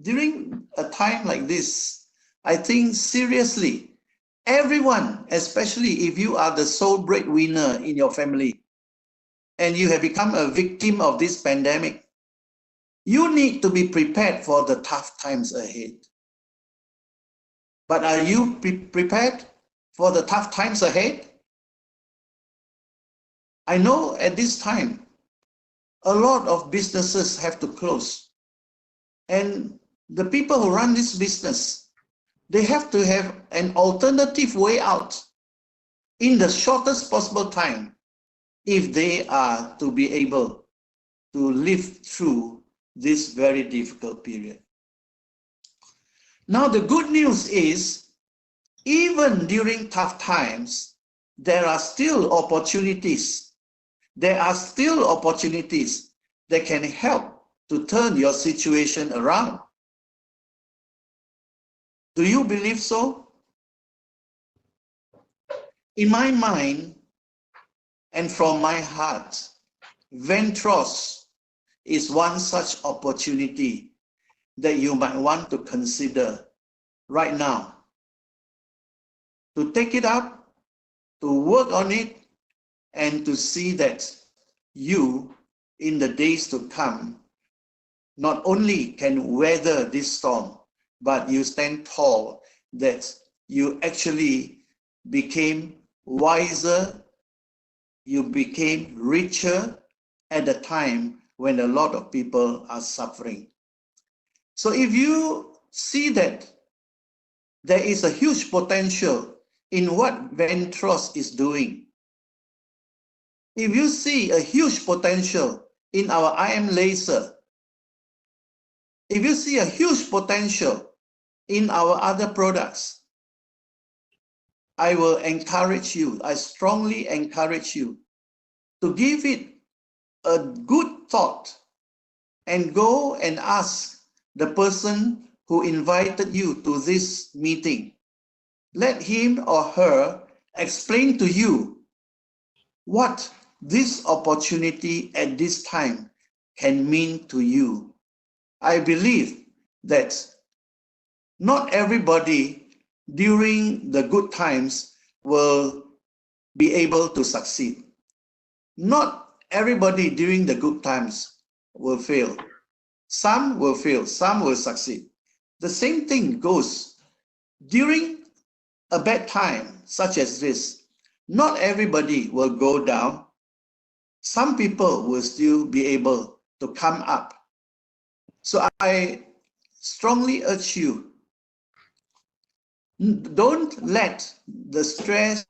during a time like this, I think seriously, everyone, especially if you are the sole breadwinner in your family and you have become a victim of this pandemic, you need to be prepared for the tough times ahead. But are you prepared for the tough times ahead? I know at this time, a lot of businesses have to close. And the people who run this business, they have to have an alternative way out in the shortest possible time if they are to be able to live through this very difficult period. Now, the good news is, even during tough times, there are still opportunities. There are still opportunities that can help to turn your situation around. Do you believe so? In my mind and from my heart, Ventros is one such opportunity that you might want to consider right now. To take it up, to work on it, and to see that you, in the days to come, not only can weather this storm, but you stand tall, that you actually became wiser, you became richer at a time when a lot of people are suffering. So if you see that there is a huge potential in what Ventros is doing, if you see a huge potential in our IM laser, if you see a huge potential in our other products, I will encourage you, I strongly encourage you to give it a good thought and go and ask the person who invited you to this meeting. Let him or her explain to you what this opportunity at this time can mean to you. I believe that not everybody during the good times will be able to succeed. Not everybody during the good times will fail. Some will fail, some will succeed. The same thing goes during a bad time such as this. Not everybody will go down. Some people will still be able to come up. So I strongly urge you, don't let the stress,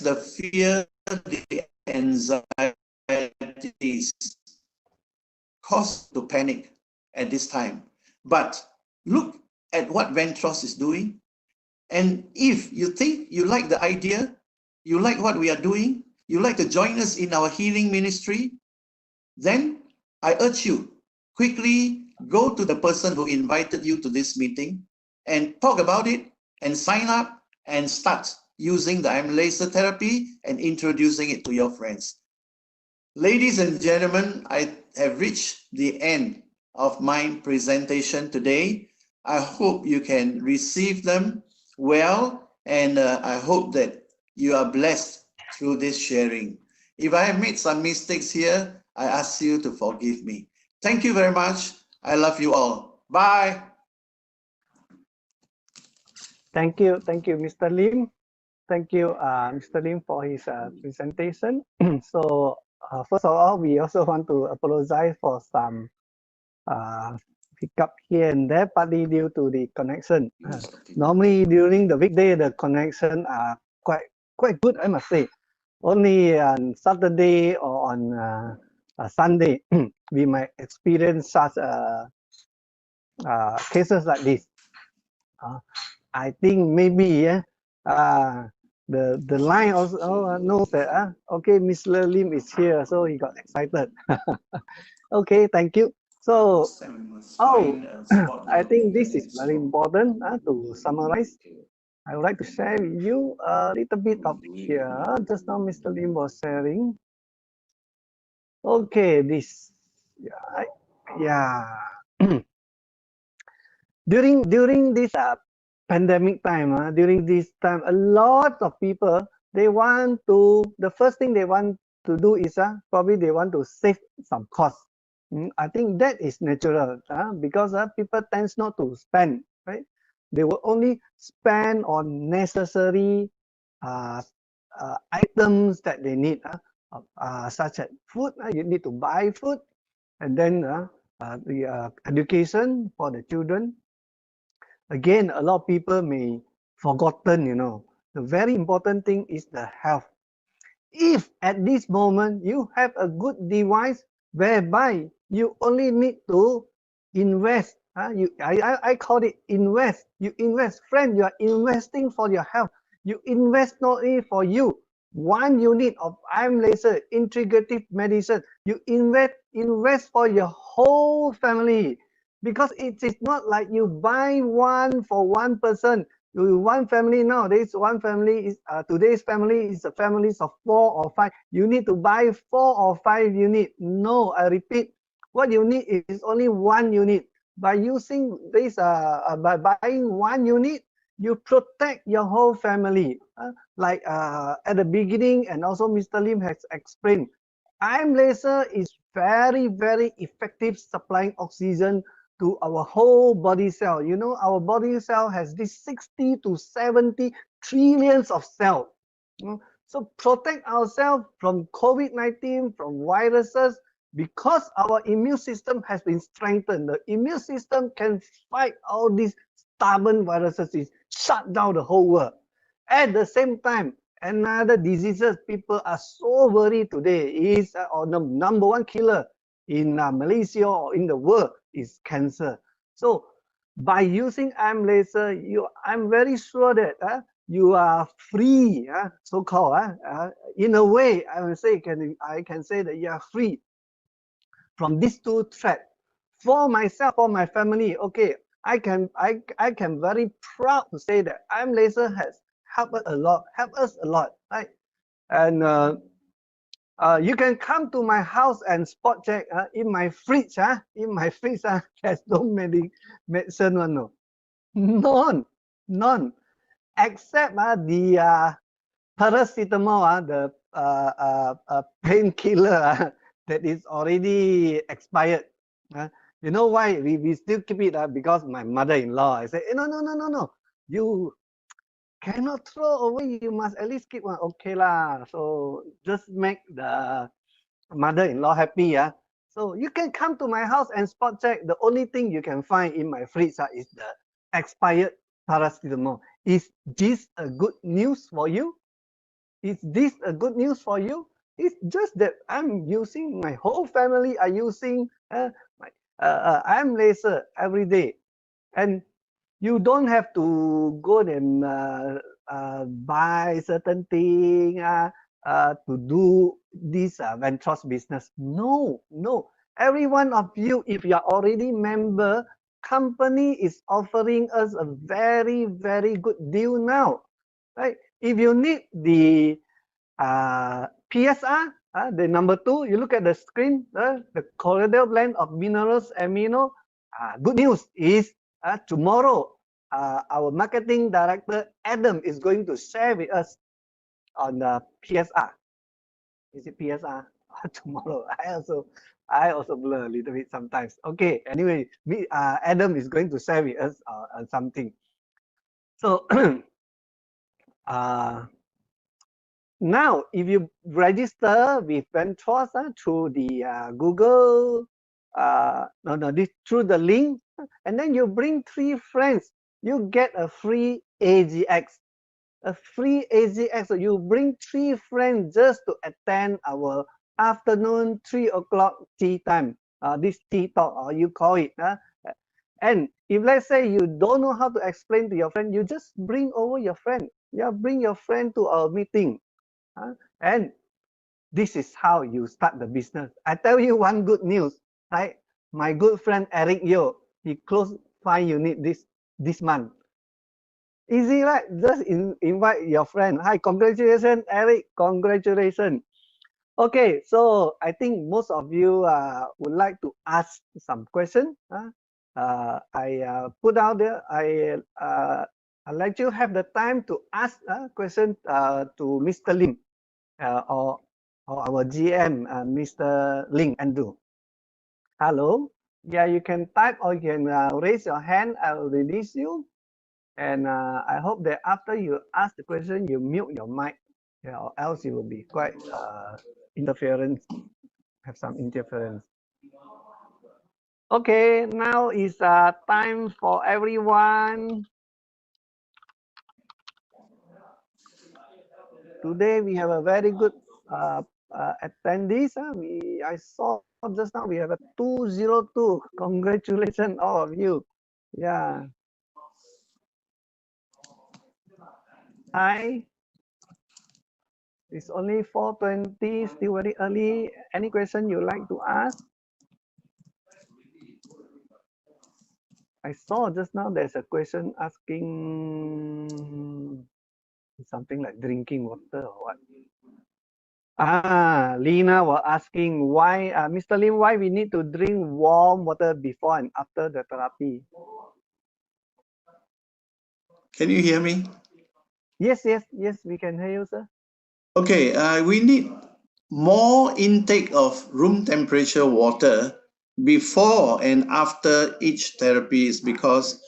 the fear, the anxieties cause to panic at this time. But look at what Ventros is doing. And if you think you like the idea, you like what we are doing, you like to join us in our healing ministry, then I urge you, quickly go to the person who invited you to this meeting and talk about it and sign up and start using the laser therapy and introducing it to your friends. Ladies and gentlemen, I have reached the end of my presentation today. I hope you can receive them well, and I hope that you are blessed through this sharing. If I have made some mistakes here, I ask you to forgive me. Thank you very much. I love you all. Bye. Thank you, Mr. Lim. Thank you, Mr. Lim, for his presentation. So, first of all, we also want to apologize for some hiccup here and there, partly due to the connection. Normally, during the weekday, the connection are quite good, I must say. Only on Saturday or on Sunday, we might experience such cases like this. I think maybe the line also knows that okay, Mr. Lim is here, so he got excited. Okay, thank you. So, I think this is very important to summarize. I would like to share with you a little bit of here. Just now, Mr. Lim was sharing. Okay, this, yeah. During this pandemic time, during this time, a lot of people, the first thing they want to do is probably they want to save some cost. I think that is natural because people tends not to spend, right? They will only spend on necessary items that they need, such as food. You need to buy food, and then the education for the children. Again, a lot of people may forgotten, the very important thing is the health. If at this moment you have a good device whereby you only need to invest, I call it invest. You invest, friend, you are investing for your health. You invest not only for you. 1 unit of IM laser integrative medicine, you invest for your whole family, because it is not like you buy one for one person. One family nowadays, one family is today's family is a families of 4 or 5. You need to buy 4 or 5 units. No, I repeat, what you need is only 1 unit. By using this, by buying 1 unit, you protect your whole family. Like at the beginning, and also Mr. Lim has explained, IM laser is very, very effective supplying oxygen to our whole body cell. Our body cell has this 60 to 70 trillions of cells. So protect ourselves from COVID-19, from viruses, because our immune system has been strengthened. The immune system can fight all these stubborn viruses, shut down the whole world. At the same time, another diseases people are so worried today is the number 1 killer in Malaysia or in the world is cancer. So by using IM laser, I'm very sure that you are free, so-called. In a way, I can say that you are free from these 2 threats. For myself, for my family, okay, I can very proud to say that IM laser has helped us a lot, right? And you can come to my house and spot check. In my fridge, there's no medicine one, no. None. Except the paracetamol, the painkiller that is already expired. You know why we still keep it? Because my mother-in-law, I say, no. You cannot throw away, you must at least keep one. Okay lah. So just make the mother-in-law happy. So you can come to my house and spot check. The only thing you can find in my fridge is the expired paracetamol. Is this a good news for you? Is this a good news for you? It's just that I'm using, my whole family are using IM laser every day. And You don't have to go and buy certain thing to do this Ventros business. No, no. Every one of you, if you are already member, company is offering us a very, very good deal now, right? If you need the PSR, the number 2, you look at the screen, the colloidal blend of minerals amino. Good news is tomorrow, our marketing director Adam is going to share with us on the PSR. Is it PSR? Tomorrow. I also blur a little bit sometimes. Okay. Anyway, Adam is going to share with us on something. So now, if you register with Ventros through the Google, through the link, and then you bring 3 friends, you get a free AGX. A free AGX. So you bring 3 friends just to attend our afternoon 3 o'clock tea time. This tea talk, or you call it. And if let's say you don't know how to explain to your friend, you just bring over your friend. Yeah, bring your friend to our meeting. And this is how you start the business. I tell you one good news, right? My good friend Eric Yo, he closed 5 units this month. Easy, right? Just invite your friend. Hi, congratulations, Eric. Congratulations. Okay, so I think most of you would like to ask some questions. I put out there. I'd like you to have the time to ask a question to Mr. Lim or our GM, Mr. Lim Andrew. Hello. Yeah, you can type or you can raise your hand. I will release you. And I hope that after you ask the question, you mute your mic, or else you will be quite interference, have some interference. Okay, now is time for everyone. Today we have a very good attendees. I saw just now we have a 202. Congratulations, all of you. Yeah. Hi. It's only 4:20, still very early. Any question you like to ask? I saw just now there's a question asking something like drinking water or what. Lina was asking why, Mr. Lim, why we need to drink warm water before and after the therapy. Can you hear me? Yes, we can hear you, sir. Okay, we need more intake of room temperature water before and after each therapy is because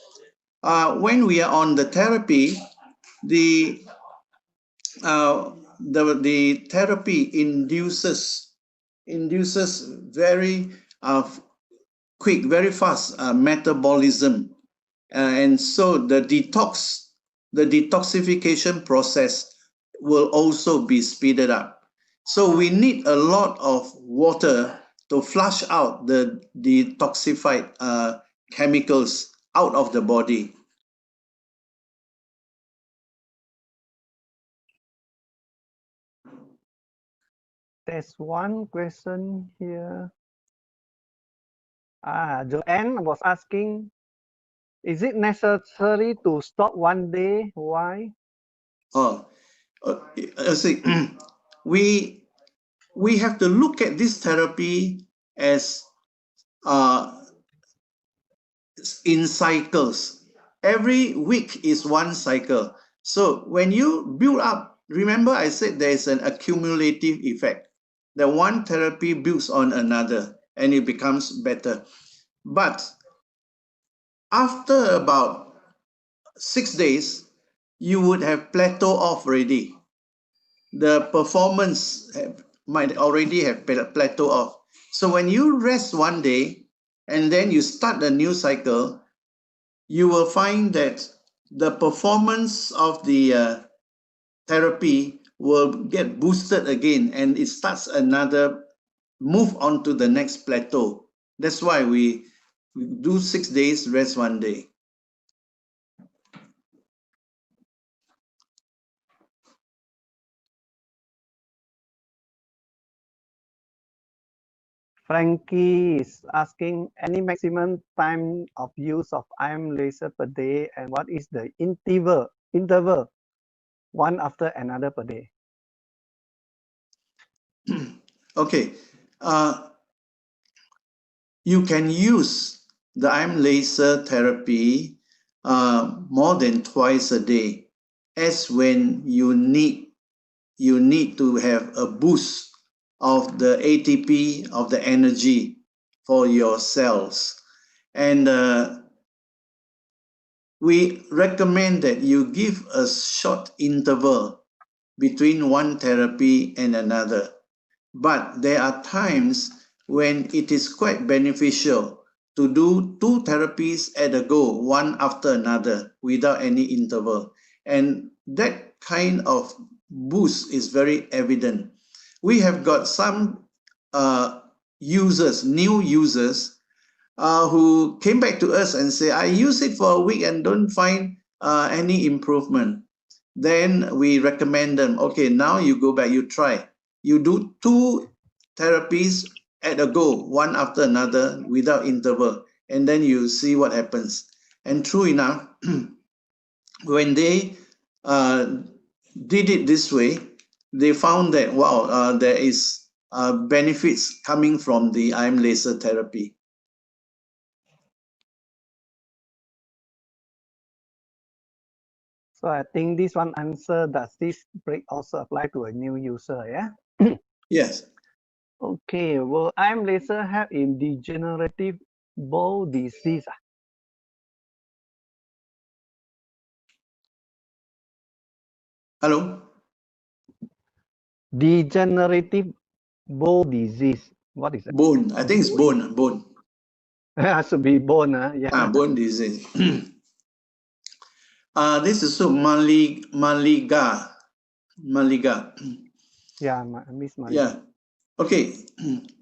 when we are on the therapy, the therapy induces very quick, very fast metabolism, and so the detoxification process will also be speeded up. So we need a lot of water to flush out the detoxified chemicals out of the body. There's one question here. Joanne was asking, is it necessary to stop one day? Why? See, we have to look at this therapy as in cycles. Every week is one cycle. So when you build up, remember I said there is an accumulative effect. The one therapy builds on another and it becomes better. But after about 6 days, you would have plateau off already. The performance might already have plateau off. So when you rest one day and then you start a new cycle, you will find that the performance of the therapy will get boosted again and it starts another move on to the next plateau. That's why we do 6 days, rest one day. Frankie is asking any maximum time of use of IM laser per day, and what is the interval one after another per day? Okay. You can use the IM laser therapy more than twice a day, as when you need to have a boost of the ATP, of the energy for your cells. And we recommend that you give a short interval between one therapy and another. But there are times when it is quite beneficial to do 2 therapies at a go, one after another, without any interval. And that kind of boost is very evident. We have got some new users, who came back to us and say, I use it for a week and don't find any improvement. Then we recommend them, okay, now you go back, you try. You do 2 therapies at a go, one after another, without interval, and then you see what happens. And true enough, when they did it this way, they found that, wow, there is benefits coming from the IM laser therapy. So I think this one answer, does this break also apply to a new user, yeah? Yes. Okay, will IM laser help in degenerative bone disease? Hello? Degenerative bone disease. What is it? Bone. I think it's bone. Bone. It has to be bone, yeah. Bone disease. This is so Maliga. Yeah, Miss Maria. Yeah. Okay.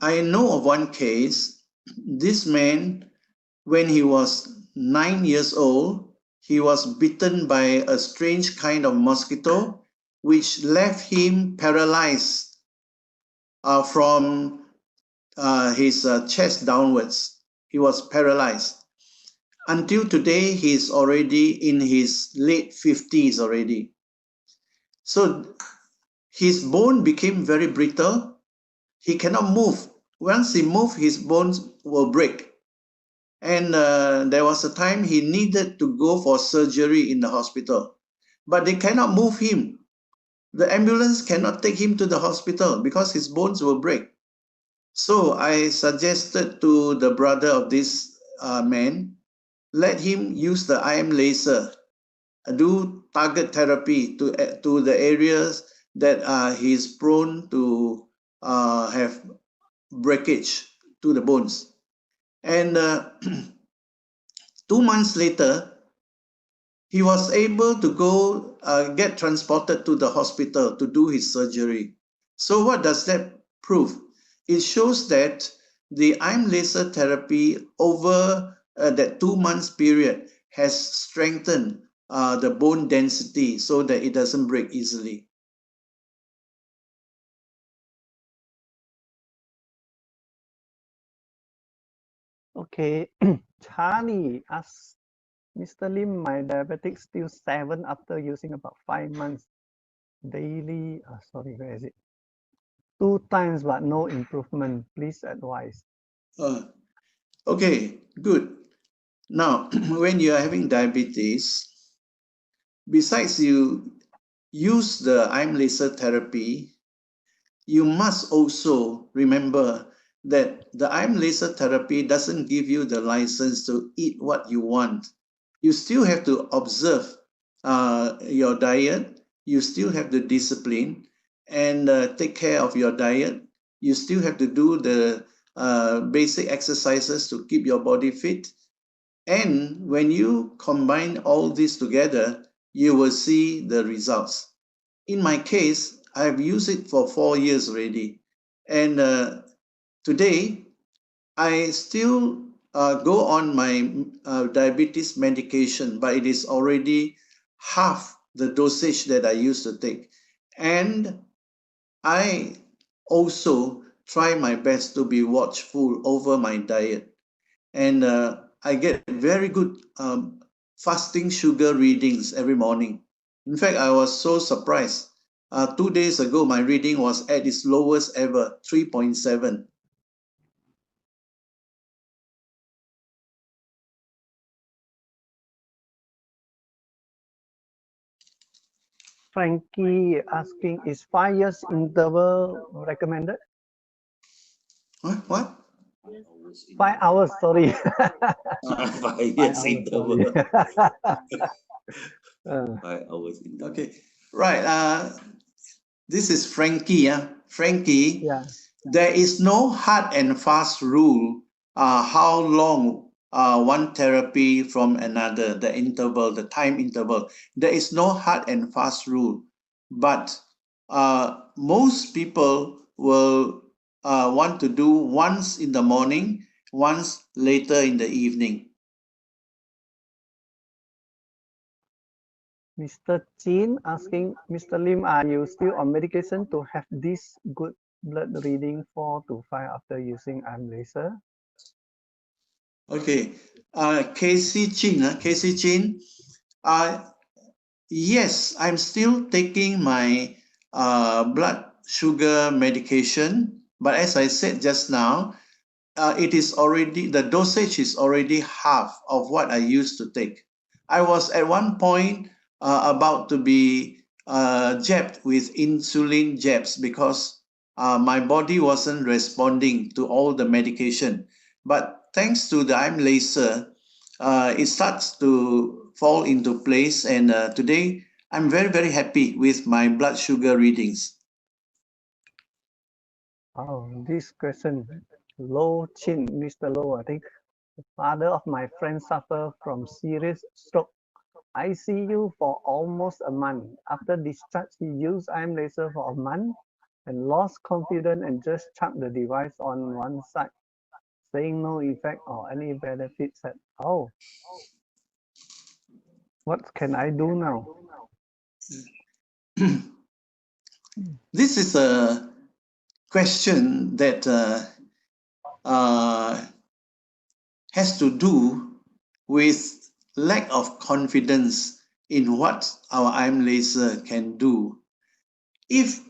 I know of one case. This man, when he was 9 years old, he was bitten by a strange kind of mosquito, which left him paralyzed from his chest downwards. He was paralyzed. Until today, he's already in his late 50s already. So his bone became very brittle. He cannot move. Once he moved, his bones will break. And there was a time he needed to go for surgery in the hospital. But they cannot move him. The ambulance cannot take him to the hospital because his bones will break. So I suggested to the brother of this man, let him use the IM laser, do target therapy to the areas that he's prone to have breakage to the bones. And 2 months later, he was able to go get transported to the hospital to do his surgery. So what does that prove? It shows that the IM laser therapy over that 2 months period has strengthened the bone density so that it doesn't break easily. Okay, Charlie asks, Mr. Lim, my diabetic still 7 after using about 5 months daily. Sorry, where is it? 2 times, but no improvement. Please advise. Okay, good. Now, when you are having diabetes, besides you use the IM laser therapy, you must also remember that the IM laser therapy doesn't give you the license to eat what you want. You still have to observe your diet. You still have the discipline and take care of your diet. You still have to do the basic exercises to keep your body fit. And when you combine all this together, you will see the results. In my case, I've used it for 4 years already. And today, I still go on my diabetes medication, but it is already half the dosage that I used to take. And I also try my best to be watchful over my diet. And I get very good fasting sugar readings every morning. In fact, I was so surprised. 2 days ago, my reading was at its lowest ever, 3.7. Frankie asking, is 5 years interval recommended? What? 5 hours, sorry. 5 years interval. 5 hours interval. Okay, right. This is Frankie. Frankie, Yeah. there is no hard and fast rule how long one therapy from another, the interval, the time interval. There is no hard and fast rule, but most people will want to do once in the morning, once later in the evening. Mr. Chin asking, Mr. Lim, are you still on medication to have this good blood reading 4 to 5 after using arm laser? Okay, Casey Chin, yes, I'm still taking my blood sugar medication, but as I said just now, the dosage is already half of what I used to take. I was at one point about to be jabbed with insulin jabs because my body wasn't responding to all the medication. But thanks to the IM laser, it starts to fall into place. And today, I'm very, very happy with my blood sugar readings. Oh, this question, Low Chin, Mr. Low, I think the father of my friend suffered from serious stroke. ICU for almost a month. After discharge, he used IM laser for a month and lost confidence and just chucked the device on one side, saying no effect or any benefits at all. What can I do now? This is a question that has to do with lack of confidence in what our IM laser can do. If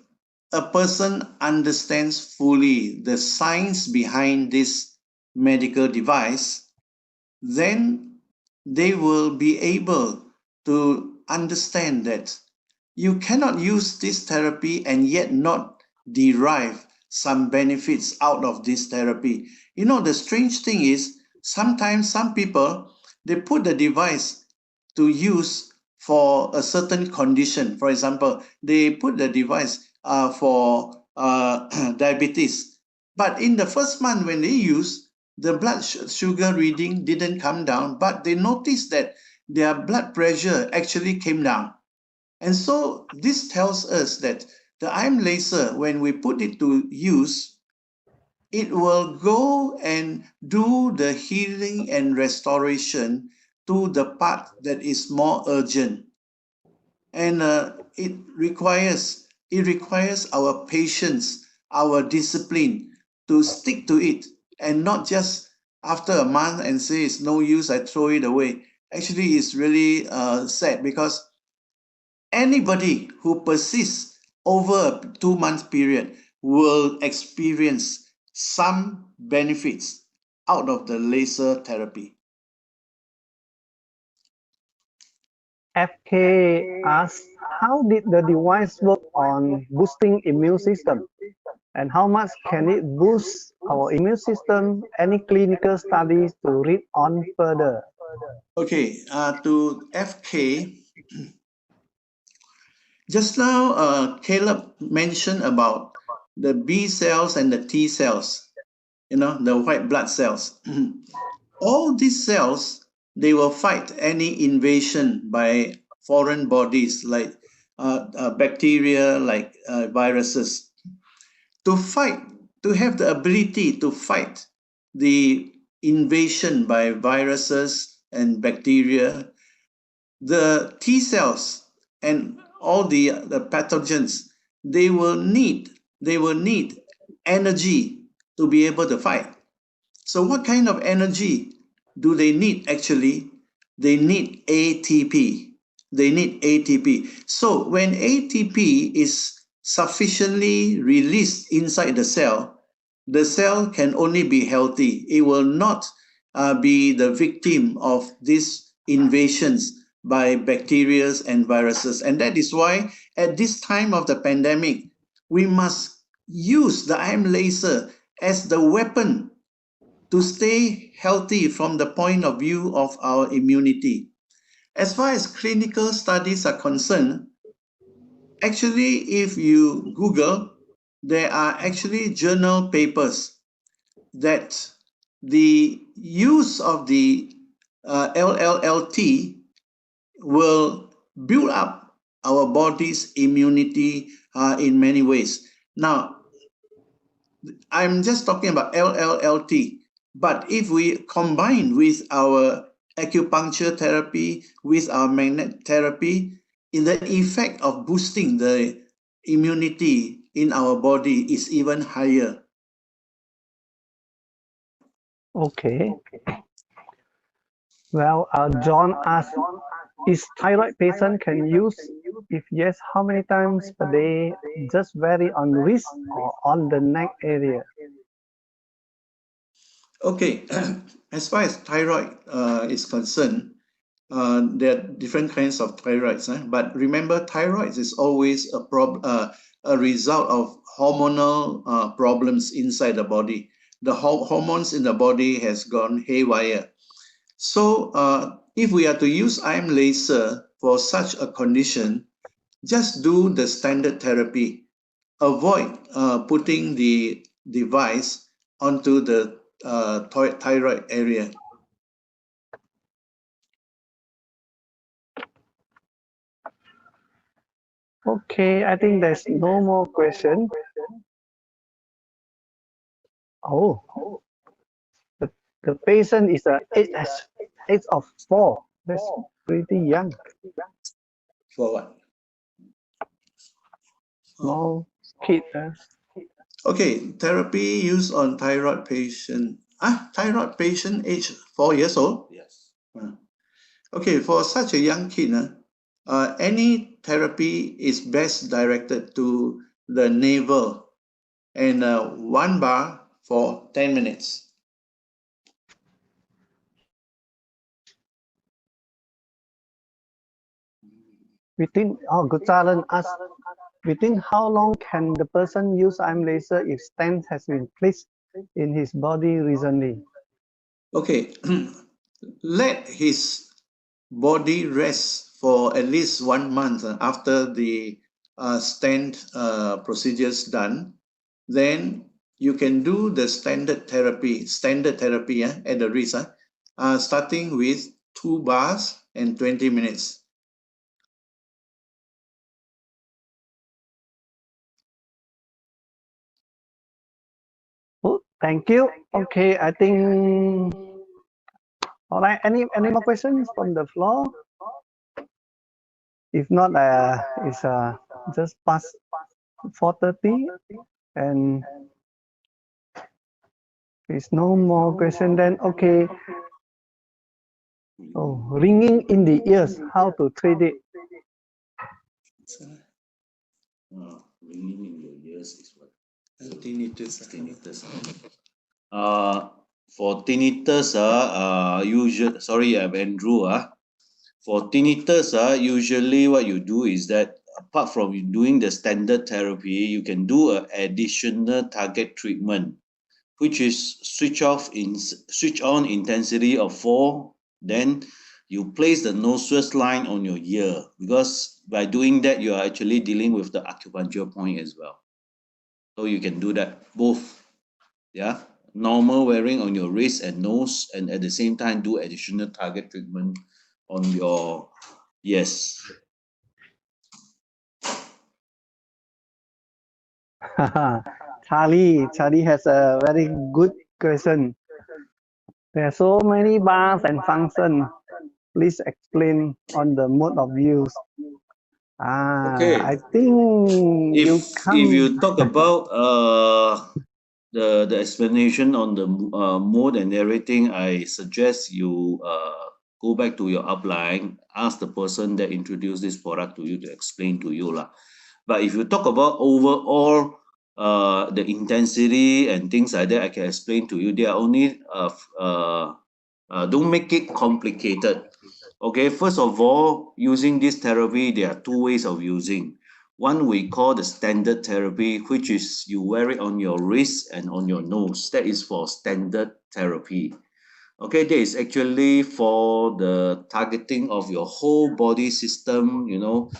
a person understands fully the science behind this medical device, then they will be able to understand that you cannot use this therapy and yet not derive some benefits out of this therapy. You know, the strange thing is sometimes some people, they put the device to use for a certain condition. For example, they put the device for diabetes. But in the first month when they use, the blood sugar reading didn't come down, but they noticed that their blood pressure actually came down. And so this tells us that the IM laser, when we put it to use, it will go and do the healing and restoration to the part that is more urgent. And it requires our patience, our discipline to stick to it and not just after a month and say it's no use, I throw it away. Actually, it's really sad because anybody who persists over a 2-month period will experience some benefits out of the laser therapy. FK asks, how did the device work on boosting immune system? And how much can it boost our immune system? Any clinical studies to read on further? Okay, to FK, just now Caleb mentioned about the B cells and the T cells, you know, the white blood cells. All these cells, they will fight any invasion by foreign bodies like bacteria, like viruses. To have the ability to fight the invasion by viruses and bacteria, the T cells and all the pathogens, they will need energy to be able to fight. So what kind of energy do they need actually? They need ATP. They need ATP. So when ATP is sufficiently released inside the cell can only be healthy. It will not be the victim of these invasions by bacteria and viruses. And that is why at this time of the pandemic, we must use the IM laser as the weapon to stay healthy from the point of view of our immunity. As far as clinical studies are concerned, actually, if you Google, there are actually journal papers that the use of the LLLT will build up our body's immunity in many ways. Now, I'm just talking about LLLT, but if we combine with our acupuncture therapy, with our magnet therapy, in the effect of boosting the immunity in our body is even higher. Okay. Well, John asked, is thyroid patient can use? If yes, how many times per day? Just vary on wrist or on the neck area? Okay, as far as thyroid is concerned, there are different kinds of thyroids, but remember, thyroid is always a result of hormonal problems inside the body. The hormones in the body has gone haywire. So if we are to use IM laser for such a condition, just do the standard therapy. Avoid putting the device onto the thyroid area. Okay, I think there's no more question. Oh, the patient is age of 4. That's pretty young. For what? Small kid. Okay, therapy used on thyroid patient. Thyroid patient age 4 years old? Yes. Okay, for such a young kid, any therapy is best directed to the navel and 1 bar for 10 minutes. Gujaran asked, within how long can the person use IM laser if stent has been placed in his body recently? Okay, let his body rest for at least 1 month after the stent procedures done. Then you can do the standard therapy at the wrist, starting with 2 bars and 20 minutes. Oh, thank you. Okay, I think. All right. Any more questions from the floor? If not, it's just past 4:30, and there's no more question. Then okay. Oh, ringing in the ears. How to treat it? Ringing in your ears is what? Tinnitus. For tinnitus, usually, sorry, I'm Andrew. For tinnitus, usually what you do is that apart from doing the standard therapy, you can do an additional target treatment, which is switch on intensity of 4, then you place the nostrils line on your ear, because by doing that, you are actually dealing with the acupuncture point as well. So you can do that both, yeah, normal wearing on your wrist and nose, and at the same time do additional target treatment on your yes. Charlie has a very good question. There are so many bars and functions. Please explain on the mode of use. Okay. I think If you talk about the explanation on the mode and everything, I suggest you go back to your upline, ask the person that introduced this product to you to explain to you lah. But if you talk about overall the intensity and things like that, I can explain to you. They are only don't make it complicated. Okay, first of all, using this therapy, there are two ways of using. One we call the standard therapy, which is you wear it on your wrist and on your nose. That is for standard therapy. Okay, that is actually for the targeting of your whole body system, you know.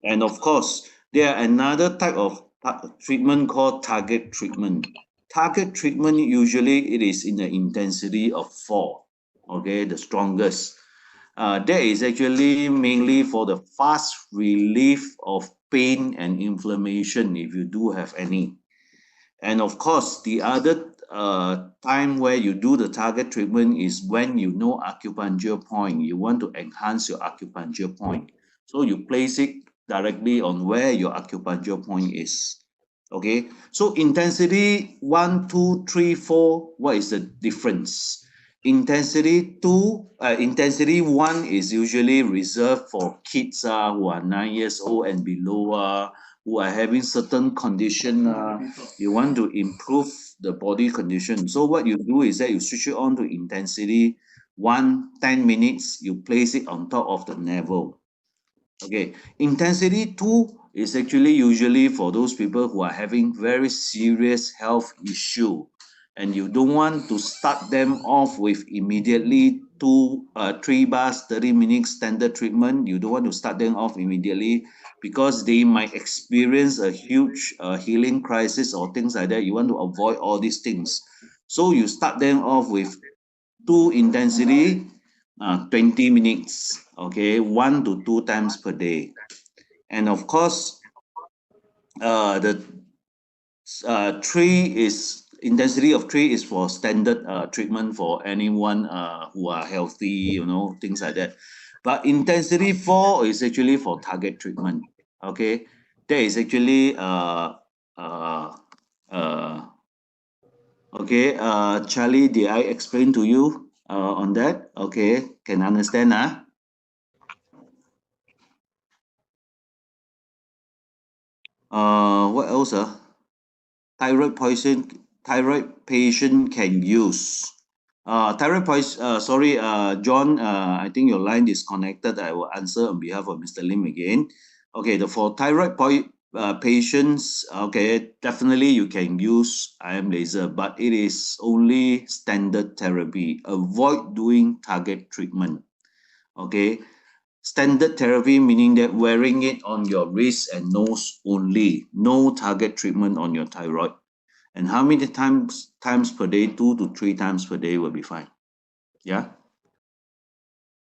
And of course, there are another type of treatment called target treatment. Target treatment, usually it is in the intensity of 4, okay, the strongest. That is actually mainly for the fast relief of pain and inflammation if you do have any. And of course, the other time where you do the target treatment is when you know acupuncture point. You want to enhance your acupuncture point. So you place it directly on where your acupuncture point is. Okay, so intensity 1, 2, 3, 4, what is the difference? Intensity 1 is usually reserved for kids who are 9 years old and below, who are having certain condition. You want to improve the body condition. So what you do is that you switch it on to intensity 1, 10 minutes, you place it on top of the navel. Okay, intensity 2 is actually usually for those people who are having very serious health issue, and you don't want to start them off with immediately 3 bars, 30 minutes standard treatment. You don't want to start them off immediately because they might experience a huge healing crisis or things like that. You want to avoid all these things. So you start them off with 2 intensity, 20 minutes, okay, 1 to 2 times per day. And of course, the 3 is intensity of 3 is for standard treatment for anyone who are healthy, you know, things like that. But intensity 4 is actually for target treatment. Okay, that is actually okay, Charlie, did I explain to you on that? Okay, can understand, huh? What else? Thyroid patient can use. Sorry, John, I think your line disconnected. I will answer on behalf of Mr. Lim again. Okay, for thyroid patients, okay, definitely you can use IM laser, but it is only standard therapy. Avoid doing target treatment. Okay, standard therapy meaning that wearing it on your wrist and nose only, no target treatment on your thyroid. And how many times per day? 2 to 3 times per day will be fine. Yeah.